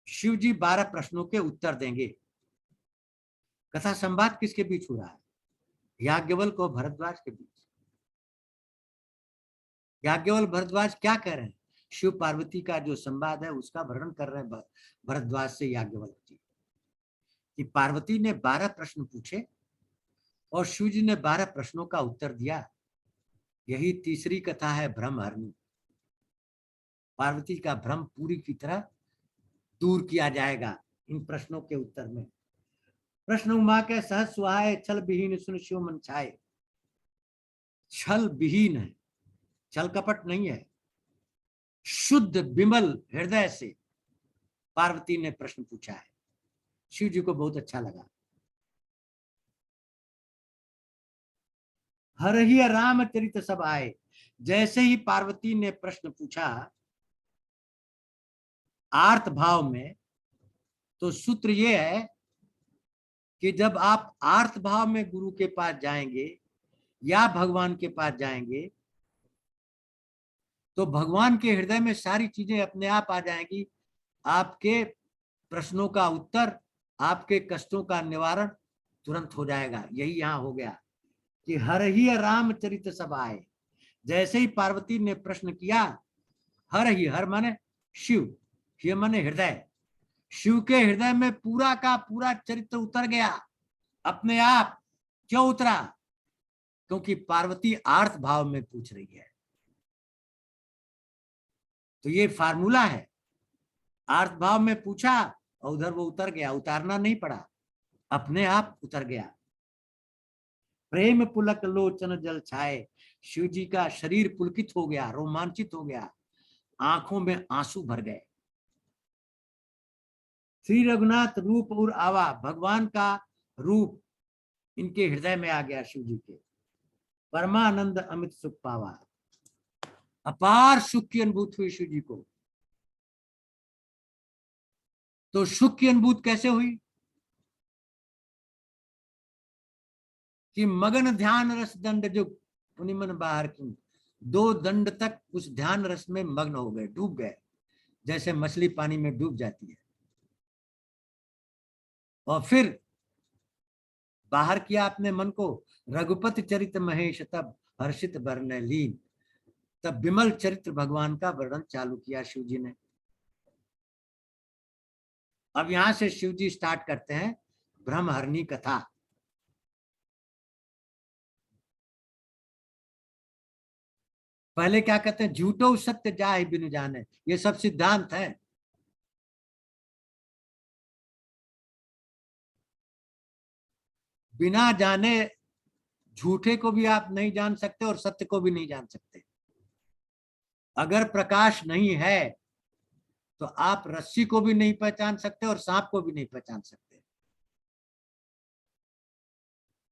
शिव जी 12 प्रश्नों के उत्तर देंगे। कथा संवाद किसके बीच हो रहा है? याज्ञवल्क्य और भरद्वाज के बीच। याज्ञवल्क्य भरद्वाज क्या कह रहे हैं? शिव पार्वती का जो संवाद है उसका वर्णन कर रहे हैं भरद्वाज से याज्ञवल्क्य जी, कि पार्वती ने 12 प्रश्न पूछे और शिव जी ने 12 प्रश्नों का उत्तर दिया। यही तीसरी कथा है ब्रह्महरणी। पार्वती का भ्रम पूरी की तरह दूर किया जाएगा इन प्रश्नों के उत्तर में। प्रश्न उमा के सहज सुहाए, छल विहीन सुन शिव मन छाए। छल विहीन है, छल कपट नहीं है, शुद्ध विमल हृदय से पार्वती ने प्रश्न पूछा है। शिव जी को बहुत अच्छा लगा। हर ही रामचरित सब आए। जैसे ही पार्वती ने प्रश्न पूछा आर्त भाव में, तो सूत्र ये है कि जब आप आर्त भाव में गुरु के पास जाएंगे या भगवान के पास जाएंगे तो भगवान के हृदय में सारी चीजें अपने आप आ जाएंगी। आपके प्रश्नों का उत्तर, आपके कष्टों का निवारण तुरंत हो जाएगा। यही यहां हो गया कि हर ही रामचरित सब आए। जैसे ही पार्वती ने प्रश्न किया, हर ही, हर माने शिव, ये माने हृदय, शिव के हृदय में पूरा का पूरा चरित्र उतर गया अपने आप। क्यों उतरा? क्योंकि पार्वती आर्त भाव में पूछ रही है। तो ये फार्मूला है, आर्त भाव में पूछा और उधर वो उतर गया, उतारना नहीं पड़ा, अपने आप उतर गया। प्रेम पुलक लोचन जल छाए। शिव जी का शरीर पुलकित हो गया, रोमांचित हो गया, आंखों में आंसू भर गए। श्री रघुनाथ रूप और आवा, भगवान का रूप इनके हृदय में आ गया शिव जी के। परमानंद अमित सुख पावा, अपार सुख की अनुभूति हुई शिव जी को। तो सुख की अनुभूति कैसे हुई? कि मगन ध्यान रस दंड जो पुनिमन बाहर की, 2 दंड तक उस ध्यान रस में मग्न हो गए, डूब गए, जैसे मछली पानी में डूब जाती है। और फिर बाहर किया अपने मन को, रघुपति चरित महेश तब हर्षित वर्ण लीन। तब विमल चरित्र भगवान का वर्णन चालू किया शिव जी ने। अब यहां से शिव जी स्टार्ट करते हैं ब्रह्महरणी कथा। पहले क्या कहते हैं? झूठो सत्य जाहि बिनु जाने। ये सब सिद्धांत है। बिना जाने झूठे को भी आप नहीं जान सकते और सत्य को भी नहीं जान सकते। अगर प्रकाश नहीं है तो आप रस्सी को भी नहीं पहचान सकते और सांप को भी नहीं पहचान सकते।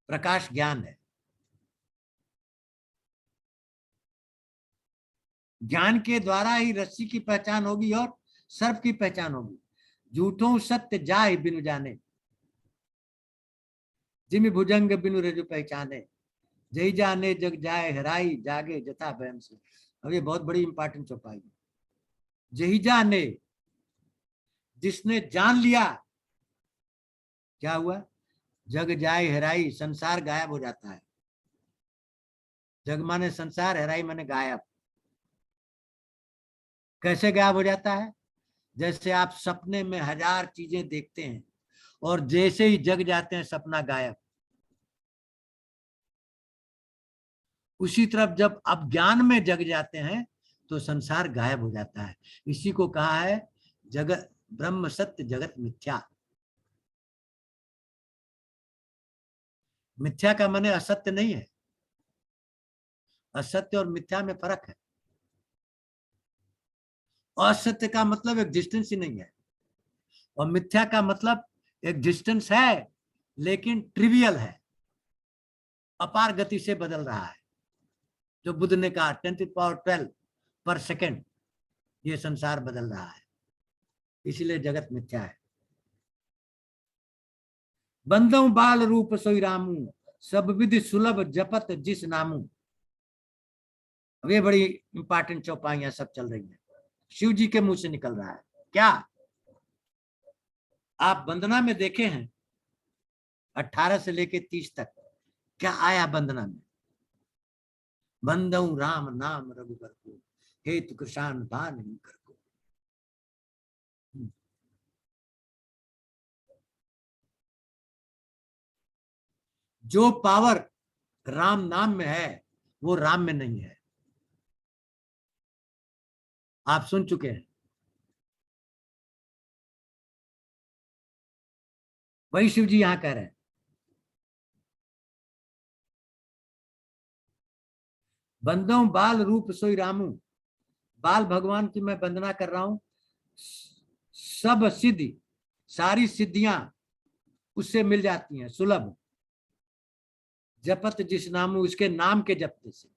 प्रकाश ज्ञान है। ज्ञान के द्वारा ही रस्सी की पहचान होगी और सर्प की पहचान होगी। झूठों सत्य जाहि बिनु जाने, जिमि भुजंग बिनु रजु पहचाने। जय जाने जग जाए हराई, जागे जथा भयम से। अब ये बहुत बड़ी इंपॉर्टेंट चौपाई है। जय जाने, जिसने जान लिया, क्या हुआ? जग जाए हराई, संसार गायब हो जाता है। जग माने संसार, हराई माने गायब। कैसे गायब हो जाता है? जैसे आप सपने में 1000 चीजें देखते हैं और जैसे ही जग जाते हैं सपना गायब। उसी तरफ जब आप ज्ञान में जग जाते हैं तो संसार गायब हो जाता है। इसी को कहा है जगत ब्रह्म सत्य जगत मिथ्या। मिथ्या का माने असत्य नहीं है। असत्य और मिथ्या में फर्क है। असत्य का मतलब एग्जिस्टेंस ही नहीं है, और मिथ्या का मतलब एग्जिस्टेंस है लेकिन ट्रिवियल है, अपार गति से बदल रहा है। जो बुद्ध ने कहा 10⁻12 पर सेकेंड ये संसार बदल रहा है, इसलिए जगत मिथ्या है। बंदौ बाल रूप सोई रामू, सब विधि सुलभ जपत जिस नामू। अब ये बड़ी इंपॉर्टेंट चौपाइयां सब चल रही है, शिव जी के मुंह से निकल रहा है। क्या आप वंदना में देखे हैं 18 से लेके 30 तक क्या आया वंदना में? बंदौ राम नाम रघुबर को, हेतु कृषाण बान ही कर को। जो पावर राम नाम में है वो राम में नहीं है, आप सुन चुके हैं। वही शिव जी यहां कह रहे हैं। बंदौ बाल रूप सोई रामू, बाल भगवान की मैं वंदना कर रहा हूं। सब सिद्धि, सारी सिद्धियां उससे मिल जाती हैं सुलभ, जपत जिस नामू, उसके नाम के जपने से,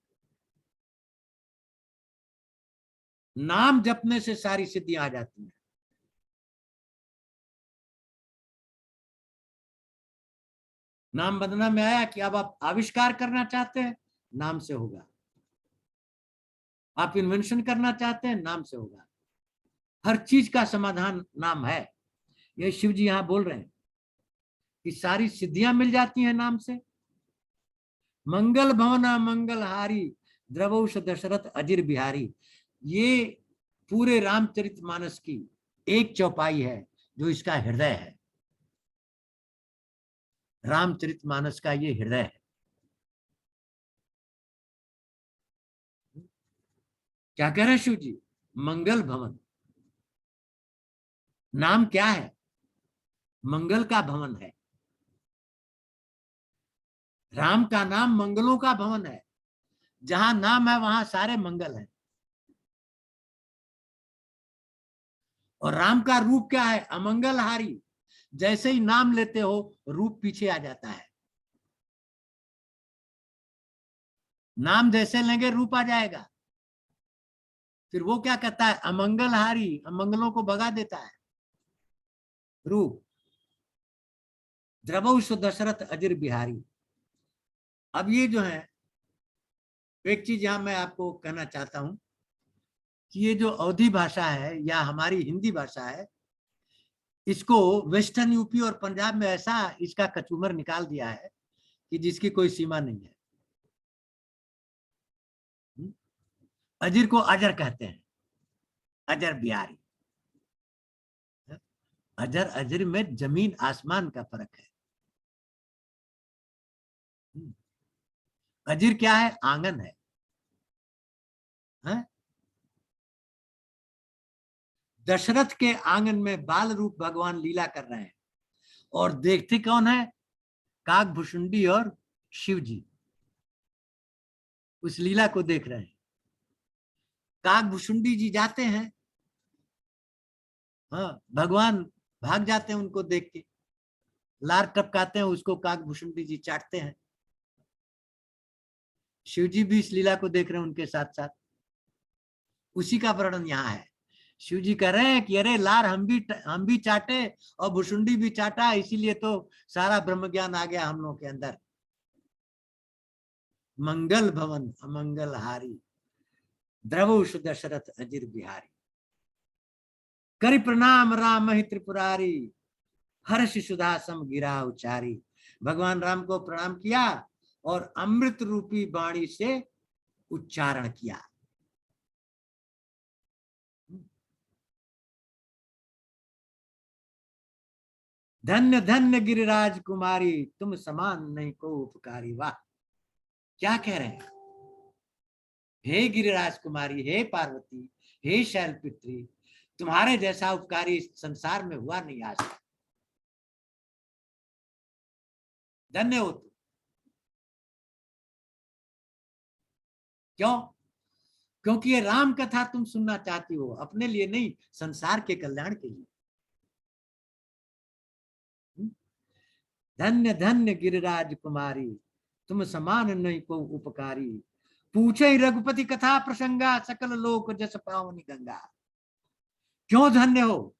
नाम जपने से सारी सिद्धियां आ जाती हैं। नाम वंदना में आया कि अब आप आविष्कार करना चाहते हैं, नाम से होगा। आप इन्वेंशन करना चाहते हैं, नाम से होगा। हर चीज का समाधान नाम है। ये शिव जी यहां बोल रहे हैं कि सारी सिद्धियां मिल जाती हैं नाम से। मंगल भवना मंगल हारी, द्रवौष दशरथ अजिर बिहारी। ये पूरे रामचरितमानस की एक चौपाई है जो इसका हृदय है। रामचरितमानस का ये हृदय है। क्या कह रहे हैं शिव जी? मंगल भवन, नाम क्या है? मंगल का भवन है। राम का नाम मंगलों का भवन है। जहां नाम है वहां सारे मंगल हैं। और राम का रूप क्या है? अमंगलहारी। जैसे ही नाम लेते हो रूप पीछे आ जाता है। नाम जैसे लेंगे रूप आ जाएगा। फिर वो क्या कहता है? अमंगलहारी, अमंगलों को भगा देता है रूप। द्रवौष दशरथ अजिर बिहारी। अब ये जो है, एक चीज यहां मैं आपको कहना चाहता हूं कि ये जो अवधी भाषा है या हमारी हिंदी भाषा है, इसको वेस्टर्न यूपी और पंजाब में ऐसा इसका कचूमर निकाल दिया है कि जिसकी कोई सीमा नहीं है। अजीर को अजर कहते हैं, अजर बिहारी। अजर अजर में जमीन आसमान का फर्क है। अजीर क्या है? आंगन है, है? दशरथ के आंगन में बाल रूप भगवान लीला कर रहे हैं, और देखते कौन है? काकभुशुंडी और शिव जी उस लीला को देख रहे हैं। काकभुशुंडी जी जाते हैं, हाँ, भगवान भाग जाते हैं उनको देख के, लार टपकाते हैं उसको, काकभुशुंडी जी चाटते हैं। शिव जी भी इस लीला को देख रहे हैं उनके साथ साथ। उसी का वर्णन यहाँ है। शिव जी कह रहे हैं कि अरे लार हम भी चाटे और भुशुंडी भी चाटा, इसीलिए तो सारा ब्रह्म ज्ञान आ गया हम लोग के अंदर। मंगल भवन अमंगल हारी, द्रवौष दशरथ अजिर बिहारी। करि प्रणाम राम ही त्रिपुरारी, हर्ष सुधा सम गिरा उचारी। भगवान राम को प्रणाम किया और अमृत रूपी वाणी से उच्चारण किया। धन्य धन्य गिरिराज कुमारी, तुम समान नहीं को उपकारी। वाह, क्या कह रहे हैं? हे गिरिराज कुमारी, हे पार्वती, हे शैलपुत्री, तुम्हारे जैसा उपकारी संसार में हुआ नहीं आज तक। धन्य हो तुम। क्यों? क्योंकि ये राम कथा तुम सुनना चाहती हो, अपने लिए नहीं, संसार के कल्याण के लिए। धन्य धन्य गिरिराज कुमारी, तुम समान नहीं को उपकारी। पूछे रघुपति कथा प्रसंगा, सकल लोक जस पावनी गंगा। क्यों धन्य हो?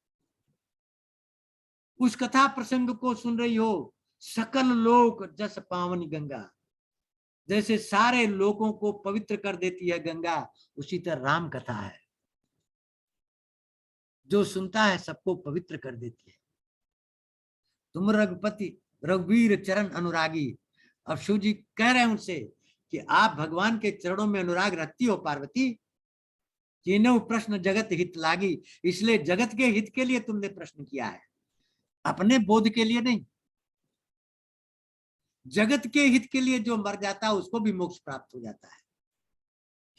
उस कथा प्रसंग को सुन रही हो, सकल लोक जस पावनी गंगा। जैसे सारे लोगों को पवित्र कर देती है गंगा, उसी तरह राम कथा है, जो सुनता है सबको पवित्र कर देती है। तुम रघुपति रघुवीर चरण अनुरागी। अब शिव जी कह रहे हैं उनसे कि आप भगवान के चरणों में अनुराग रखती हो पार्वती। तीनों प्रश्न जगत हित लागी, इसलिए जगत के हित के लिए तुमने प्रश्न किया है, अपने बोध के लिए नहीं। जगत के हित के लिए जो मर जाता है उसको भी मोक्ष प्राप्त हो जाता है।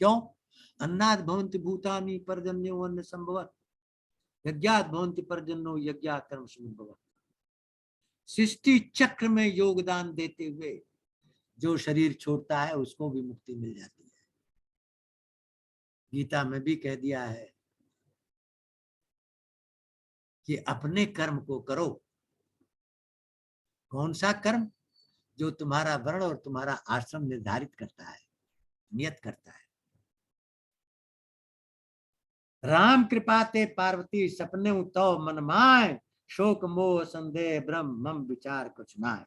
क्यों? अन्नाद भवन्ति भूतानि पर्जन्यो अन्न संभवत्, यज्ञात भवन्ति पर्जन्यो यज्ञात कर्म संभवत्। सृष्टि चक्र में योगदान देते हुए जो शरीर छोड़ता है उसको भी मुक्ति मिल जाती है। गीता में भी कह दिया है कि अपने कर्म को करो। कौन सा कर्म? जो तुम्हारा वर्ण और तुम्हारा आश्रम निर्धारित करता है, नियत करता है। राम कृपा ते पार्वती, सपने तो मन माय, शोक मोह संदेह ब्रह्म मम विचार कुछ नाय।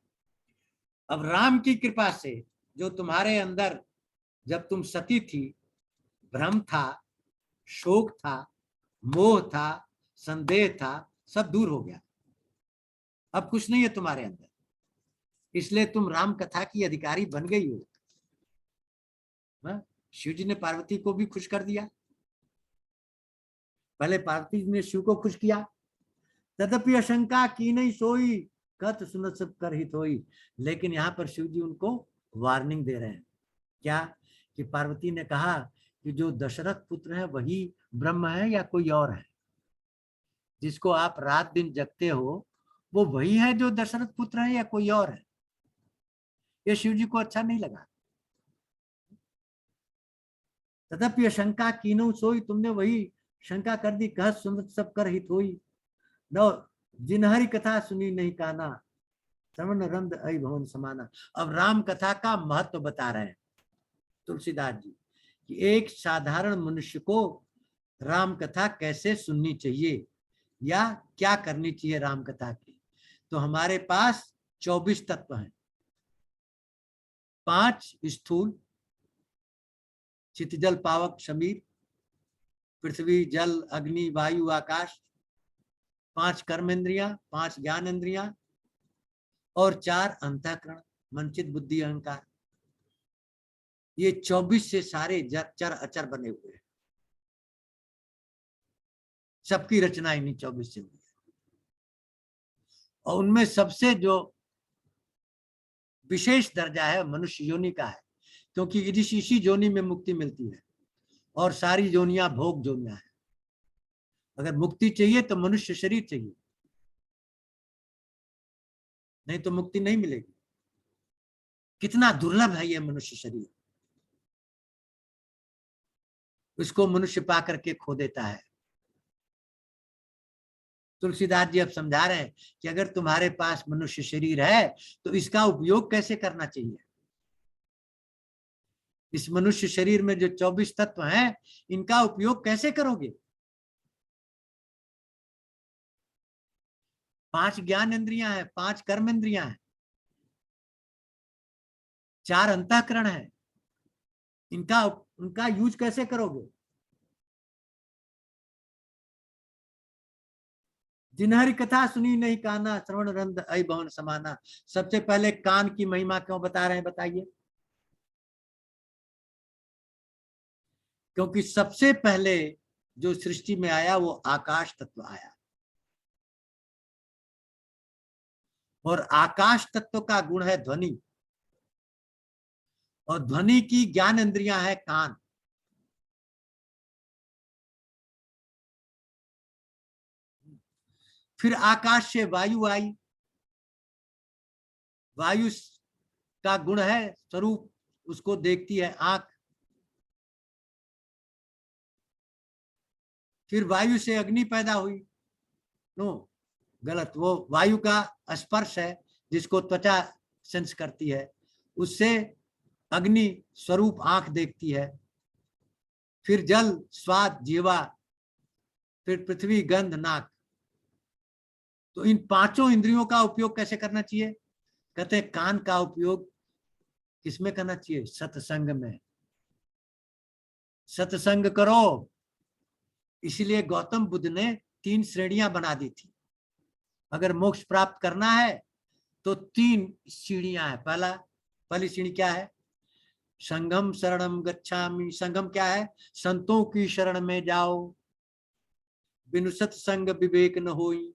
अब राम की कृपा से जो तुम्हारे अंदर जब तुम सती थी भ्रम था, शोक था, मोह था, संदेह था, सब दूर हो गया। अब कुछ नहीं है तुम्हारे अंदर, इसलिए तुम राम कथा की अधिकारी बन गई हो। शिव जी ने पार्वती को भी खुश कर दिया। पहले पार्वती जी ने शिव को खुश किया। तदपि आशंका की नहीं सोई, कत सुनत सब कर हित होई। लेकिन यहाँ पर शिव जी उनको वार्निंग दे रहे हैं। क्या? कि पार्वती ने कहा कि जो दशरथ पुत्र है वही ब्रह्म है या कोई और है? जिसको आप रात दिन जगते हो वो वही है जो दशरथ पुत्र है या कोई और है? ये शिव जी को अच्छा नहीं लगा। तदपि शंका कीनो सोई, तुमने वही शंका कर दी, कह सुन सब कर हित होई। न जिन हरि कथा सुनी नहीं काना, श्रवण रंद अहि भवन समाना। अब राम कथा का महत्व बता रहे हैं तुलसीदास जी कि एक साधारण मनुष्य को राम कथा कैसे सुननी चाहिए या क्या करनी चाहिए राम कथा की। तो हमारे पास 24 तत्व हैं। 5 स्थूल, चित जल पावक समीर, पृथ्वी जल अग्नि वायु आकाश, 5 कर्मेंद्रियां, 5 ज्ञानेंद्रियां और 4 अंतःकरण मन चित बुद्धि अहंकार। ये 24 से सारे चर अचर बने हुए हैं। सबकी रचना इन्हीं 24 से हुई है। और उनमें सबसे जो विशेष दर्जा है मनुष्य योनि का है, क्योंकि इसी योनि में मुक्ति मिलती है और सारी योनियां भोग योनियां है। अगर मुक्ति चाहिए तो मनुष्य शरीर चाहिए, नहीं तो मुक्ति नहीं मिलेगी। कितना दुर्लभ है ये मनुष्य शरीर, इसको मनुष्य पा करके खो देता है। तुलसीदास जी अब समझा रहे हैं कि अगर तुम्हारे पास मनुष्य शरीर है तो इसका उपयोग कैसे करना चाहिए। इस मनुष्य शरीर में जो 24 तत्व हैं इनका उपयोग कैसे करोगे। 5 ज्ञान इंद्रियां हैं, 5 कर्म इंद्रियां हैं, 4 अंतःकरण है, उनका यूज कैसे करोगे। जिन्हरी कथा सुनी नहीं काना, श्रवण रंद अहि भवन समाना। सबसे पहले कान की महिमा क्यों बता रहे हैं बताइए। क्योंकि सबसे पहले जो सृष्टि में आया वो आकाश तत्व आया, और आकाश तत्व का गुण है ध्वनि, और ध्वनि की ज्ञान इंद्रियां है कान। फिर आकाश से वायु आई, वायु का गुण है स्वरूप, उसको देखती है आंख। फिर वायु से अग्नि पैदा हुई। नो, गलत। वो वायु का स्पर्श है जिसको त्वचा सेंस करती है, उससे अग्नि स्वरूप आंख देखती है, फिर जल स्वाद जीवा, फिर पृथ्वी गंध नाक। तो इन पांचों इंद्रियों का उपयोग कैसे करना चाहिए? कहते हैं कान का उपयोग किसमें करना चाहिए? सत्संग में। सत्संग करो। इसलिए गौतम बुद्ध ने 3 श्रेणियां बना दी थी। अगर मोक्ष प्राप्त करना है तो 3 सीढ़ियां हैं। पहली सीढ़ी क्या है? संगम शरणम गच्छामि। संगम क्या है? संतों की शरण में जाओ। बिनु सत्संग विवेक न होई,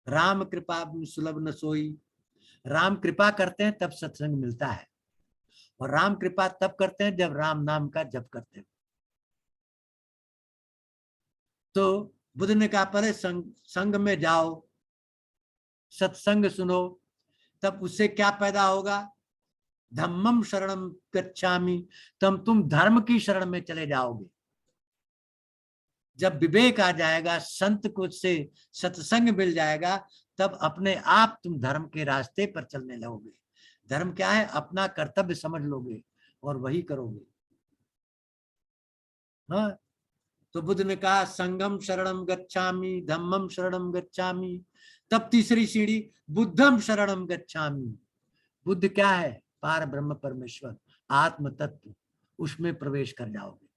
राम कृपा सुलभ न सोई। राम कृपा करते हैं तब सत्संग मिलता है, और राम कृपा तब करते हैं जब राम नाम का जप करते हैं। तो बुद्ध ने कहा पहले संग में जाओ, सत्संग सुनो, तब उससे क्या पैदा होगा? धम्मम शरणम गच्छामि, तब तुम धर्म की शरण में चले जाओगे। जब विवेक आ जाएगा, संत को से सत्संग मिल जाएगा, तब अपने आप तुम धर्म के रास्ते पर चलने लगोगे। धर्म क्या है? अपना कर्तव्य समझ लोगे और वही करोगे। हाँ, तो बुद्ध ने कहा संगम शरणम गच्छामि, धम्मम शरणम गच्छामि। तब तीसरी सीढ़ी बुद्धम शरणम गच्छामि। बुद्ध क्या है? पार ब्रह्म परमेश्वर, आत्म तत्व, उसमें प्रवेश कर जाओगे।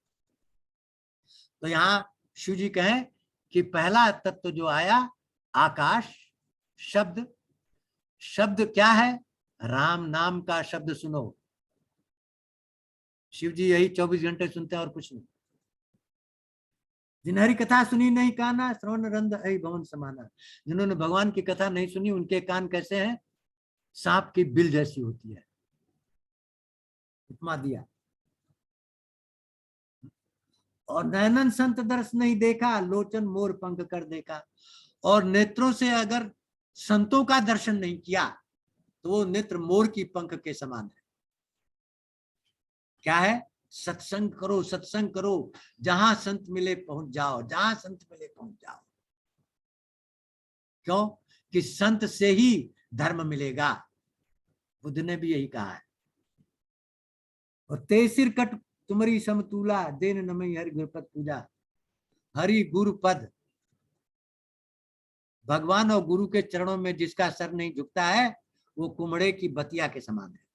तो यहाँ शिव जी कहें कि पहला तत्व जो आया आकाश, शब्द। शब्द क्या है? राम नाम का शब्द सुनो। शिव जी यही 24 घंटे सुनते हैं और कुछ नहीं। जिन्हरी कथा सुनी नहीं काना, श्रवण रंद ऐ भवन समाना। जिन्होंने भगवान की कथा नहीं सुनी, उनके कान कैसे हैं? सांप की बिल जैसी होती है। उपमा दिया। और नयनन संत दर्श नहीं देखा, लोचन मोर पंख कर देखा। और नेत्रों से अगर संतों का दर्शन नहीं किया तो वो नेत्र मोर की पंख के समान है। क्या है? सत्संग करो, सत्संग करो। जहां संत मिले पहुंच जाओ, जहां संत मिले पहुंच जाओ। क्यों? कि संत से ही धर्म मिलेगा। बुद्ध ने भी यही कहा है। और तेसिर कट तुम्हारी समतूला, देन नमई हरि गुरुपद पूजा। हरि गुरु पद, भगवान और गुरु के चरणों में जिसका सर नहीं झुकता है, वो कुमड़े की बतिया के समान है,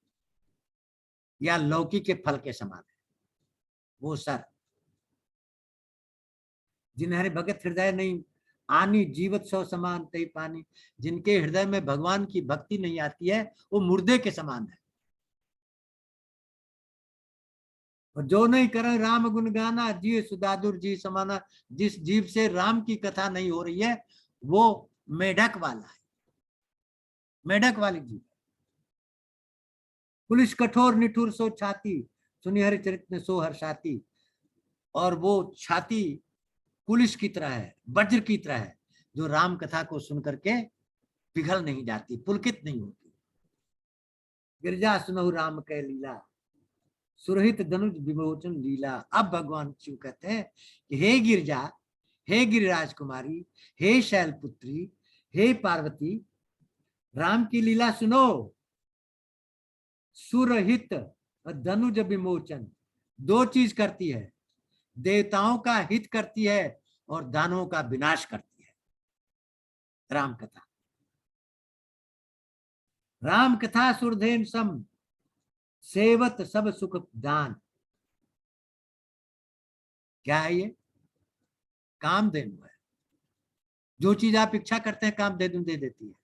या लौकी के फल के समान है वो सर। जिन्हें भगत हृदय नहीं आनी, जीवत सौ समान तई पानी। जिनके हृदय में भगवान की भक्ति नहीं आती है, वो मुर्दे के समान है। और जो नहीं करे राम गुण गाना, जी सुदादुर जी समाना। जिस जीव से राम की कथा नहीं हो रही है, वो मेढक वाला है, मेढक वाली जीव। पुलिस कठोर निठुर सो छाती, सुनि हरि चरित्र सो हर्षाती। और वो छाती पुलिस की तरह है, वज्र की तरह है, जो राम कथा को सुन करके पिघल नहीं जाती, पुलकित नहीं होती। गिरजा सुनहु राम कै लीला, सुरहित धनुष विमोचन लीला। अब भगवान शिव कहते हैं कि हे गिरजा, हे गिरिराज कुमारी, हे शैलपुत्री, हे पार्वती, राम की लीला सुनो। सुरहित धनुज विमोचन, 2 चीज करती है। देवताओं का हित करती है और दानवों का विनाश करती है राम कथा। राम कथा सुरधेन सम, सेवत सब सुख दान। क्या है ये? कामधेनु है। जो चीज आप इच्छा करते हैं कामधेनु दे देती है।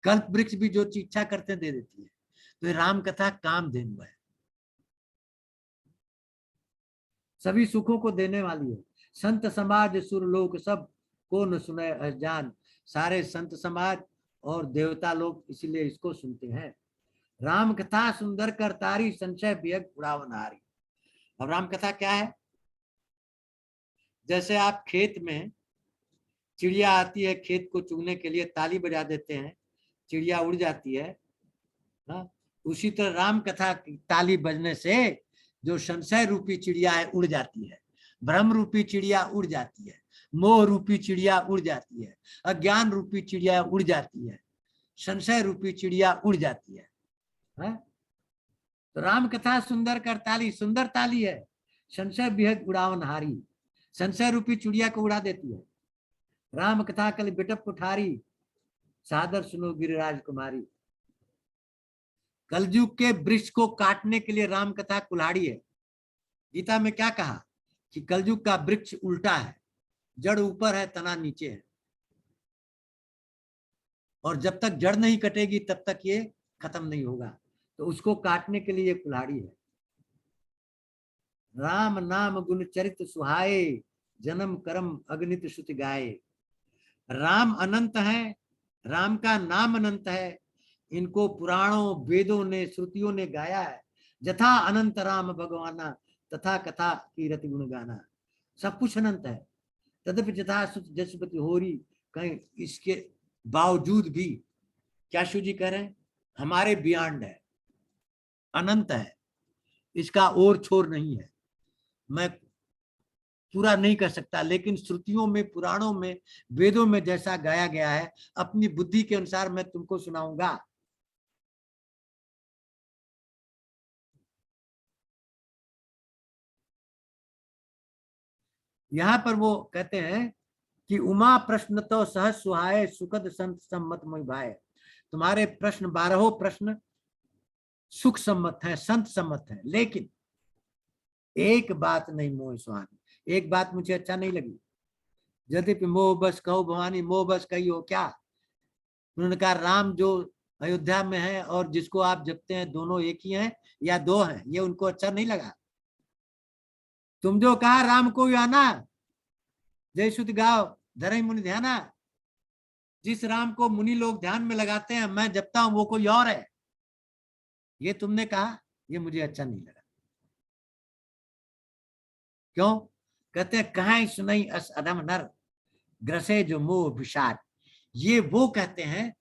कल्प वृक्ष भी जो चीज इच्छा करते हैं दे देती है। तो ये राम कथा कामधेनु है, सभी सुखों को देने वाली है। संत समाज सुरलोक सब, को न सुने अजान। सारे संत समाज और देवता लोग इसीलिए इसको सुनते हैं। राम कथा सुंदर कर तारी, संशय वियक उड़ावन हारी। अब राम कथा क्या है? जैसे आप खेत में चिड़िया आती है, खेत को चुगने के लिए ताली बजा देते हैं, चिड़िया उड़ जाती है ना? उसी तरह राम कथा की ताली बजने से जो संशय रूपी चिड़िया है उड़ जाती है। भ्रम रूपी चिड़िया उड़ जाती है, मोह रूपी चिड़िया उड़ जाती है, अज्ञान रूपी चिड़िया उड़ जाती है, संशय रूपी चिड़िया उड़ जाती है। तो राम कथा सुंदर कर ताली, सुंदर ताली है, संशय बिहग उड़ावन हारी, संशय रूपी चिड़िया को उड़ा देती है। राम कथा कल बिटप कुठारी, सादर सुनो गिरिराज कुमारी। कलयुग के वृक्ष को काटने के लिए राम कथा कुल्हाड़ी है। गीता में क्या कहा कि कलयुग का वृक्ष उल्टा है, जड़ ऊपर है, तना नीचे है, और जब तक जड़ नहीं कटेगी तब तक ये खत्म नहीं होगा। तो उसको काटने के लिए ये कुल्हाड़ी है। राम नाम गुण चरित सुहाए, जन्म कर्म अगणित श्रुति गाए। राम अनंत है, राम का नाम अनंत है, इनको पुराणों वेदों ने श्रुतियों ने गाया है। जथा अनंत राम भगवाना, तथा कथा कीरति गुण गाना। सब कुछ अनंत है, तदपि जथा सुत जसपति होरी। कहीं इसके बावजूद भी क्या शिव जी कह रहे हैं, हमारे बियॉन्ड है, अनंत है, इसका और छोर नहीं है, मैं पूरा नहीं कर सकता। लेकिन श्रुतियों में, पुराणों में, वेदों में जैसा गाया गया है, अपनी बुद्धि के अनुसार मैं तुमको सुनाऊंगा। यहां पर वो कहते हैं कि उमा प्रश्न तो सहज सुहाए, सुखद संत सम्मत मोहि भाए। तुम्हारे प्रश्न 12 प्रश्न सुख सम्मत है, संत सम्मत है, लेकिन एक बात नहीं मोह सुहानी, एक बात मुझे अच्छा नहीं लगी। यद्यपि मोह बस कहो भवानी, मोह बस कही हो क्या। उन्होंने कहा राम जो अयोध्या में है और जिसको आप जपते हैं, दोनों एक ही हैं या दो हैं, ये उनको अच्छा नहीं लगा। तुम जो कहा राम को आना, जय श्रुति गाओ धरई मुनि ध्याना, जिस राम को मुनि लोग ध्यान में लगाते हैं, मैं जपता हूं, वो कोई और है, ये तुमने कहा, ये मुझे अच्छा नहीं लगा। क्यों? कहते हैं कहां सुनई अस अधम नर, ग्रसे जो मोह विषाद। ये वो कहते हैं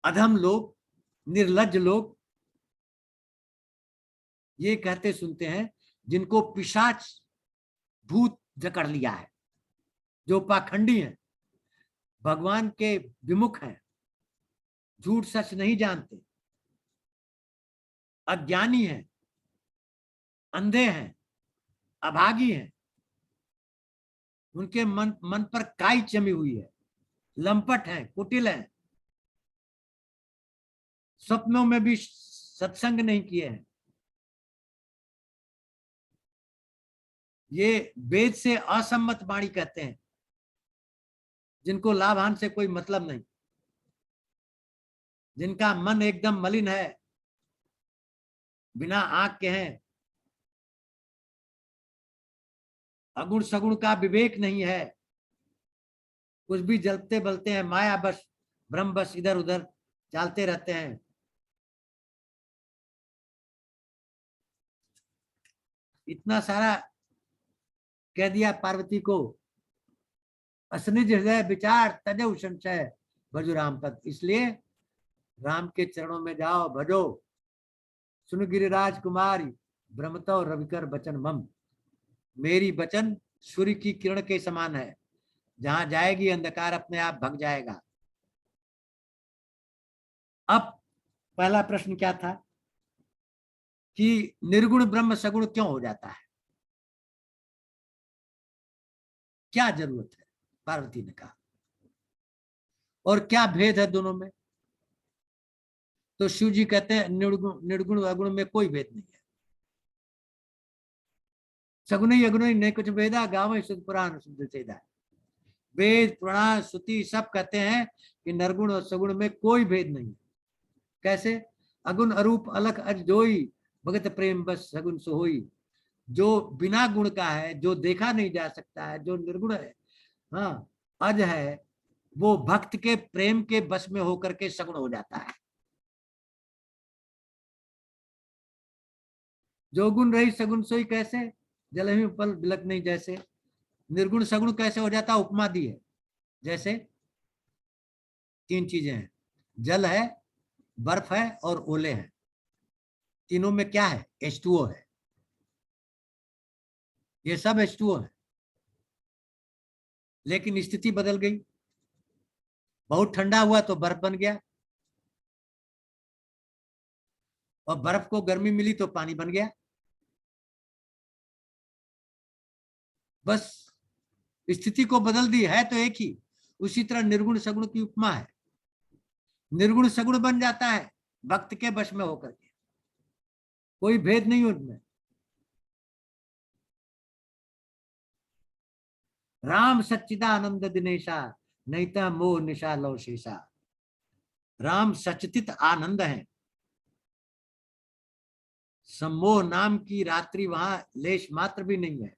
अधम लोग, निर्लज्ज लोग, ये कहते सुनते हैं जिनको पिशाच भूत जकड़ लिया है, जो पाखंडी हैं, भगवान के विमुख हैं, झूठ सच नहीं जानते, अज्ञानी हैं, अंधे हैं, अभागी हैं, उनके मन पर काई जमी हुई है, लंपट हैं, कुटिल हैं, स्वप्नों में भी सत्संग नहीं किए हैं, ये वेद से असम्मत वाणी कहते हैं, जिनको लाभांश से कोई मतलब नहीं, जिनका मन एकदम मलिन है, बिना आंख के हैं, अगुण सगुण का विवेक नहीं है, कुछ भी जलते बलते हैं, माया बस ब्रह्म बस इधर उधर चलते रहते हैं। इतना सारा कह दिया पार्वती को, असनिज हृदय विचार तजौ संशय भजो राम पद। इसलिए राम के चरणों में जाओ, भजो। सुन गिरिराज कुमारी, ब्रह्मतो रविकर बचन मम। मेरी वचन सूर्य की किरण के समान है, जहां जाएगी अंधकार अपने आप भग जाएगा। अब पहला प्रश्न क्या था कि निर्गुण ब्रह्म सगुण क्यों हो जाता है, क्या जरूरत है, पार्वती ने कहा, और क्या भेद है दोनों में। तो शिव जी कहते हैं निर्गुण अगुण में कोई भेद नहीं है, सगुण ही अगुण ही नहीं कुछ भेदा, गाँव शुद्ध पुराण शुद्ध सेदा। वेद पुराण श्रुति सब कहते हैं कि निर्गुण और सगुण में कोई भेद नहीं। कैसे? अगुण अरूप अलख अज जोई, भगत प्रेम बस सगुण सोई। जो बिना गुण का है, जो देखा नहीं जा सकता है, जो निर्गुण है, हाँ अज है, वो भक्त के प्रेम के बस में होकर के सगुण हो जाता है। जो गुण रही सगुण सोई, कैसे? जल ही पल बिलक नहीं जैसे। निर्गुण सगुण कैसे हो जाता? उपमा दी है, जैसे 3 चीजें हैं, जल है, बर्फ है और ओले हैं। तीनों में क्या है? H2O है। ये सब H2O है, लेकिन स्थिति बदल गई। बहुत ठंडा हुआ तो बर्फ बन गया, और बर्फ को गर्मी मिली तो पानी बन गया। बस स्थिति को बदल दी, है तो एक ही। उसी तरह निर्गुण सगुण की उपमा है। निर्गुण सगुण बन जाता है भक्त के वश में होकर के, कोई भेद नहीं उनमें। राम सच्चिदानंद दिनेशा नैता मोह निशा लव शेषा। राम सचतित आनंद है, सम्मोह नाम की रात्रि वहां लेश मात्र भी नहीं है।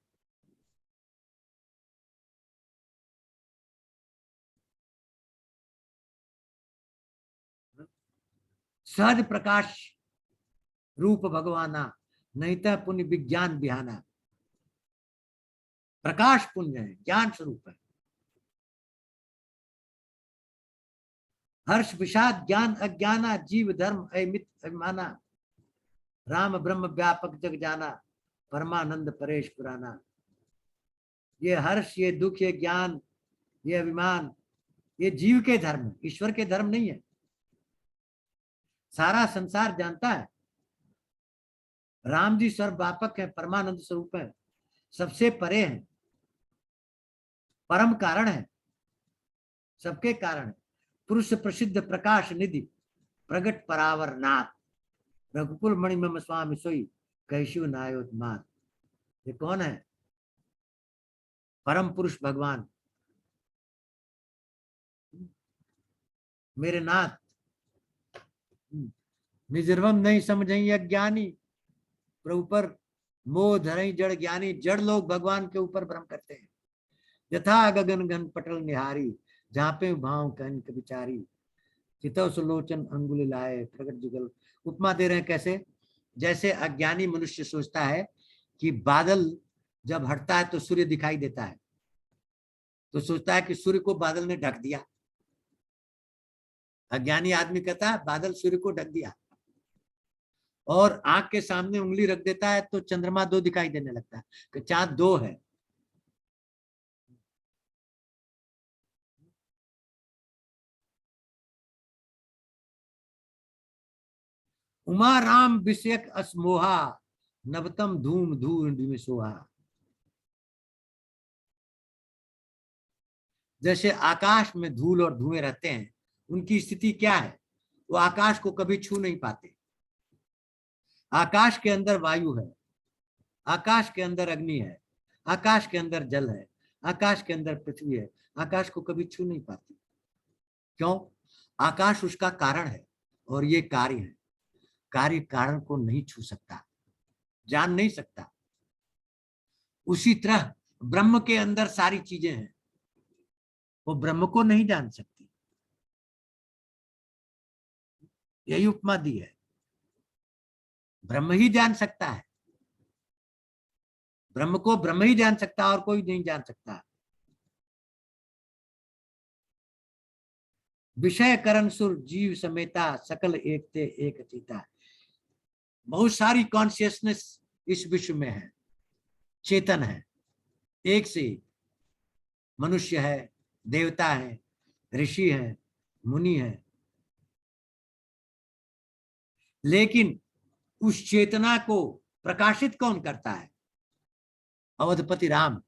सहज प्रकाश रूप भगवाना नैता पुण्य विज्ञान बिहाना। प्रकाश पुण्य है, ज्ञान स्वरूप है। हर्ष विषाद ज्ञान अज्ञाना जीव धर्म अमित अभिमाना। राम ब्रह्म व्यापक जग जाना परमानंद परेश पुराना। ये हर्ष, ये दुख, ये ज्ञान, ये अभिमान, ये जीव के धर्म, ईश्वर के धर्म नहीं है। सारा संसार जानता है राम जी सर्वव्यापक है, परमानंद स्वरूप है, सबसे परे है, परम कारण है, सबके कारण है। पुरुष प्रसिद्ध प्रकाश निधि प्रगट परावर नाथ। रघुकुल मणि मम स्वामी सोई कैशु नायोत्मान। ये कौन है? परम पुरुष भगवान, मेरे नाथ। निजर्वम नहीं समझें अज्ञानी प्रभु पर मोह धरई जड़ ज्ञानी। जड़ लोग भगवान के ऊपर भ्रम करते हैं। यथा गगन घन पटल निहारी जहाँ पे भाव कनक बिचारी। चितव सुलोचन अंगुल लाए प्रगट जुगल। उपमा दे रहे हैं कैसे? जैसे अज्ञानी मनुष्य सोचता है कि बादल जब हटता है तो सूर्य दिखाई देता है, तो सोचता है कि सूर्य को बादल ने ढक दिया। अज्ञानी आदमी कहता है बादल सूर्य को ढक दिया, और आंख के सामने उंगली रख देता है तो चंद्रमा दो दिखाई देने लगता है कि चांद दो है। उमा राम विषयक असमोहा नवतम धूम धूम सोहा। जैसे आकाश में धूल और धुएं रहते हैं, उनकी स्थिति क्या है? वो आकाश को कभी छू नहीं पाते। आकाश के अंदर वायु है, आकाश के अंदर अग्नि है, आकाश के अंदर जल है, आकाश के अंदर पृथ्वी है। आकाश को कभी छू नहीं पाती। क्यों? आकाश उसका कारण है और ये कार्य है। कार्य कारण को नहीं छू सकता, जान नहीं सकता। उसी तरह ब्रह्म के अंदर सारी चीजें हैं, वो ब्रह्म को नहीं जान सकती। यही उपमा दी है। ब्रह्म ही जान सकता है, ब्रह्म को ब्रह्म ही जान सकता है और कोई नहीं जान सकता। विषय करण सुर जीव समेता सकल एक ते एक चीता। बहुत सारी कॉन्शियसनेस इस विश्व में है, चेतन है, एक से एक। मनुष्य है, देवता है, ऋषि है, मुनि है, लेकिन उस चेतना को प्रकाशित कौन करता है? अवधपति राम।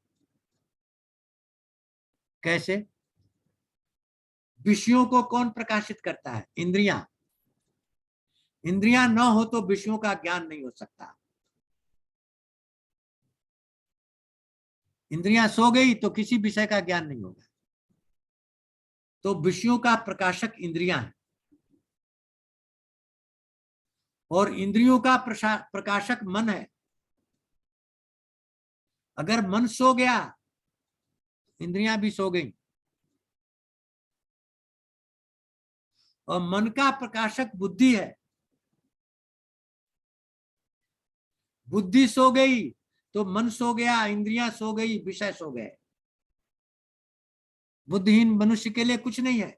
कैसे? विषयों को कौन प्रकाशित करता है? इंद्रियां। इंद्रियां न हो तो विषयों का ज्ञान नहीं हो सकता। इंद्रियां सो गई तो किसी विषय का ज्ञान नहीं होगा। तो विषयों का प्रकाशक इंद्रियां हैं, और इंद्रियों का प्रकाशक मन है। अगर मन सो गया, इंद्रियां भी सो गई। और मन का प्रकाशक बुद्धि है। बुद्धि सो गई तो मन सो गया, इंद्रियां सो गई, विषय सो गए। बुद्धिहीन मनुष्य के लिए कुछ नहीं है।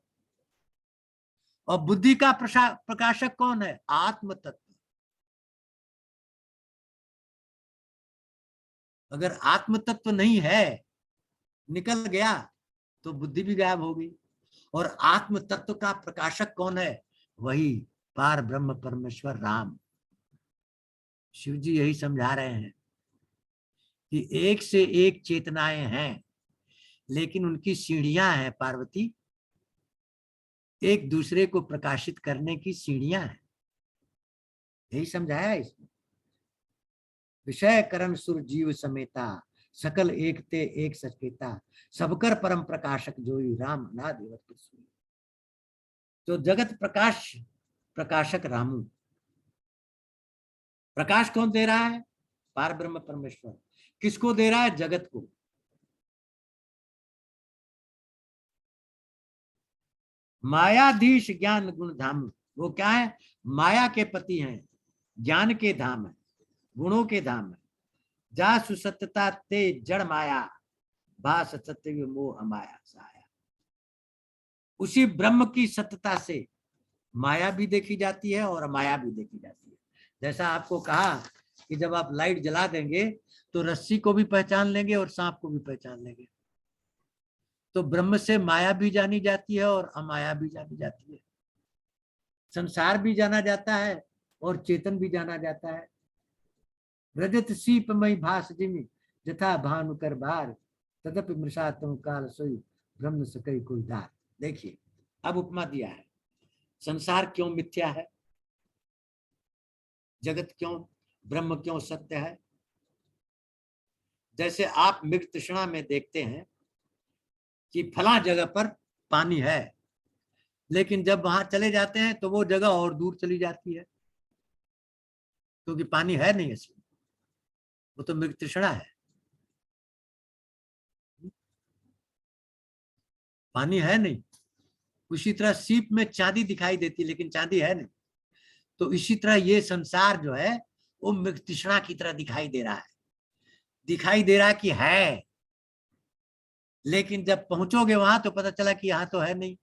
और बुद्धि का प्रकाशक कौन है? आत्म तत्व। अगर आत्म तत्व नहीं है, निकल गया, तो बुद्धि भी गायब हो गई। और आत्म तत्व का प्रकाशक कौन है? वही पार ब्रह्म परमेश्वर राम। शिव जी यही समझा रहे हैं कि एक से एक चेतनाएं हैं, लेकिन उनकी सीढ़ियां हैं पार्वती, एक दूसरे को प्रकाशित करने की सीढ़ियां हैं। यही समझाया इसमें। विषय करण सुर जीव समेता, सकल एक ते एक सचेता, सबकर परम प्रकाशक जोई राम अनादिवत सोई। तो जगत प्रकाश प्रकाशक रामू। प्रकाश कौन दे रहा है? पार ब्रह्म परमेश्वर। किसको दे रहा है? जगत को। मायाधीश ज्ञान गुण धाम। वो क्या है? माया के पति हैं, ज्ञान के धाम है, गुणों के धाम है। जा सुसत्यता ते जड़ माया, भास सत्य मोह माया साया। उसी ब्रह्म की सत्यता से माया भी देखी जाती है और अमाया भी देखी जाती है। जैसा आपको कहा कि जब आप लाइट जला देंगे तो रस्सी को भी पहचान लेंगे और सांप को भी पहचान लेंगे। तो ब्रह्म से माया भी जानी जाती है और अमाया भी जानी जाती है। संसार भी जाना जाता है और चेतन भी जाना जाता है। रजत सीपमय भास जिमि, जथा भानु कर भार, तदपि मृषा तुम काल सोई, ब्रह्म सकई कोई धार। देखिए, अब उपमा दिया है। संसार क्यों मिथ्या है? जगत क्यों, ब्रह्म क्यों सत्य है? जैसे आप मृग तृष्णा में देखते हैं कि फला जगह पर पानी है, लेकिन जब वहां चले जाते हैं तो वो जगह और दूर चली जाती है, क्योंकि पानी है नहीं इसमें। वो तो मृग तृष्णा है, पानी है नहीं। उसी तरह सीप में चांदी दिखाई देती, लेकिन चांदी है नहीं। तो इसी तरह ये संसार जो है वो मृग तृष्णा की तरह दिखाई दे रहा है। दिखाई दे रहा कि है, लेकिन जब पहुंचोगे वहां तो पता चला कि यहां तो है नहीं।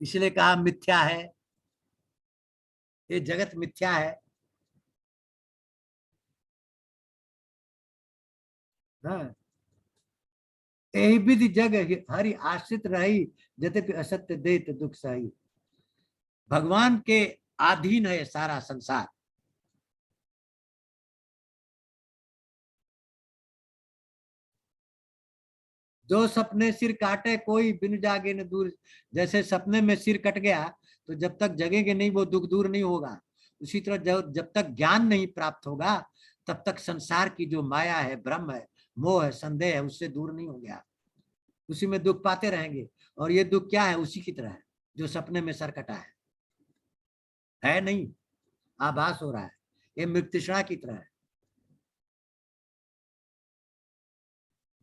इसलिए कहा मिथ्या है, ये जगत मिथ्या है। हाँ, यही विधि जग हरि आश्रित रही, यद्यपि असत्य देत दुख सही। भगवान के अधीन है सारा संसार। जो सपने सिर काटे कोई, बिन जागे न दूर। जैसे सपने में सिर कट गया तो जब तक जगेंगे नहीं वो दुख दूर नहीं होगा। उसी तरह जब तक ज्ञान नहीं प्राप्त होगा तब तक संसार की जो माया है, भ्रम है, मोह है, संदेह है, उससे दूर नहीं हो गया। उसी में दुख पाते रहेंगे। और ये दुख क्या है? उसी की तरह है जो सपने में सर कटा है नहीं, आभास हो रहा है। ये मृग तृष्णा की तरह है।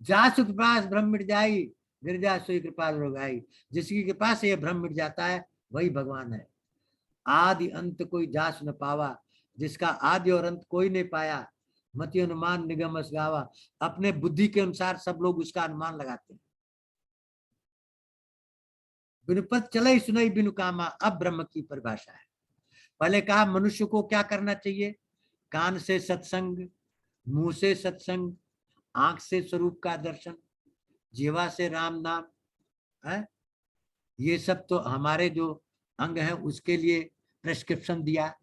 जा सुख पास भ्रम मिट जाई, गिरजा सोई कृपाल रोगाई। जिसकी कृपा से ये भ्रम मिट जाता है वही भगवान है। आदि अंत कोई जास न पावा, जिसका आदि और अंत कोई नहीं पाया। मति अनुमान निगम अस गावा। अपने बुद्धि के अनुसार सब लोग उसका अनुमान लगाते हैं। बिनु पद चले सुनई बिनु कामा, अब ब्रह्म की परिभाषा है। पहले कहा मनुष्य को क्या करना चाहिए? कान से सत्संग, मुंह से सत्संग, आंख से स्वरूप का दर्शन, जीवा से राम नाम है। ये सब तो हमारे जो अंग है उसके लिए प्रेस्क्रिप्शन दिया।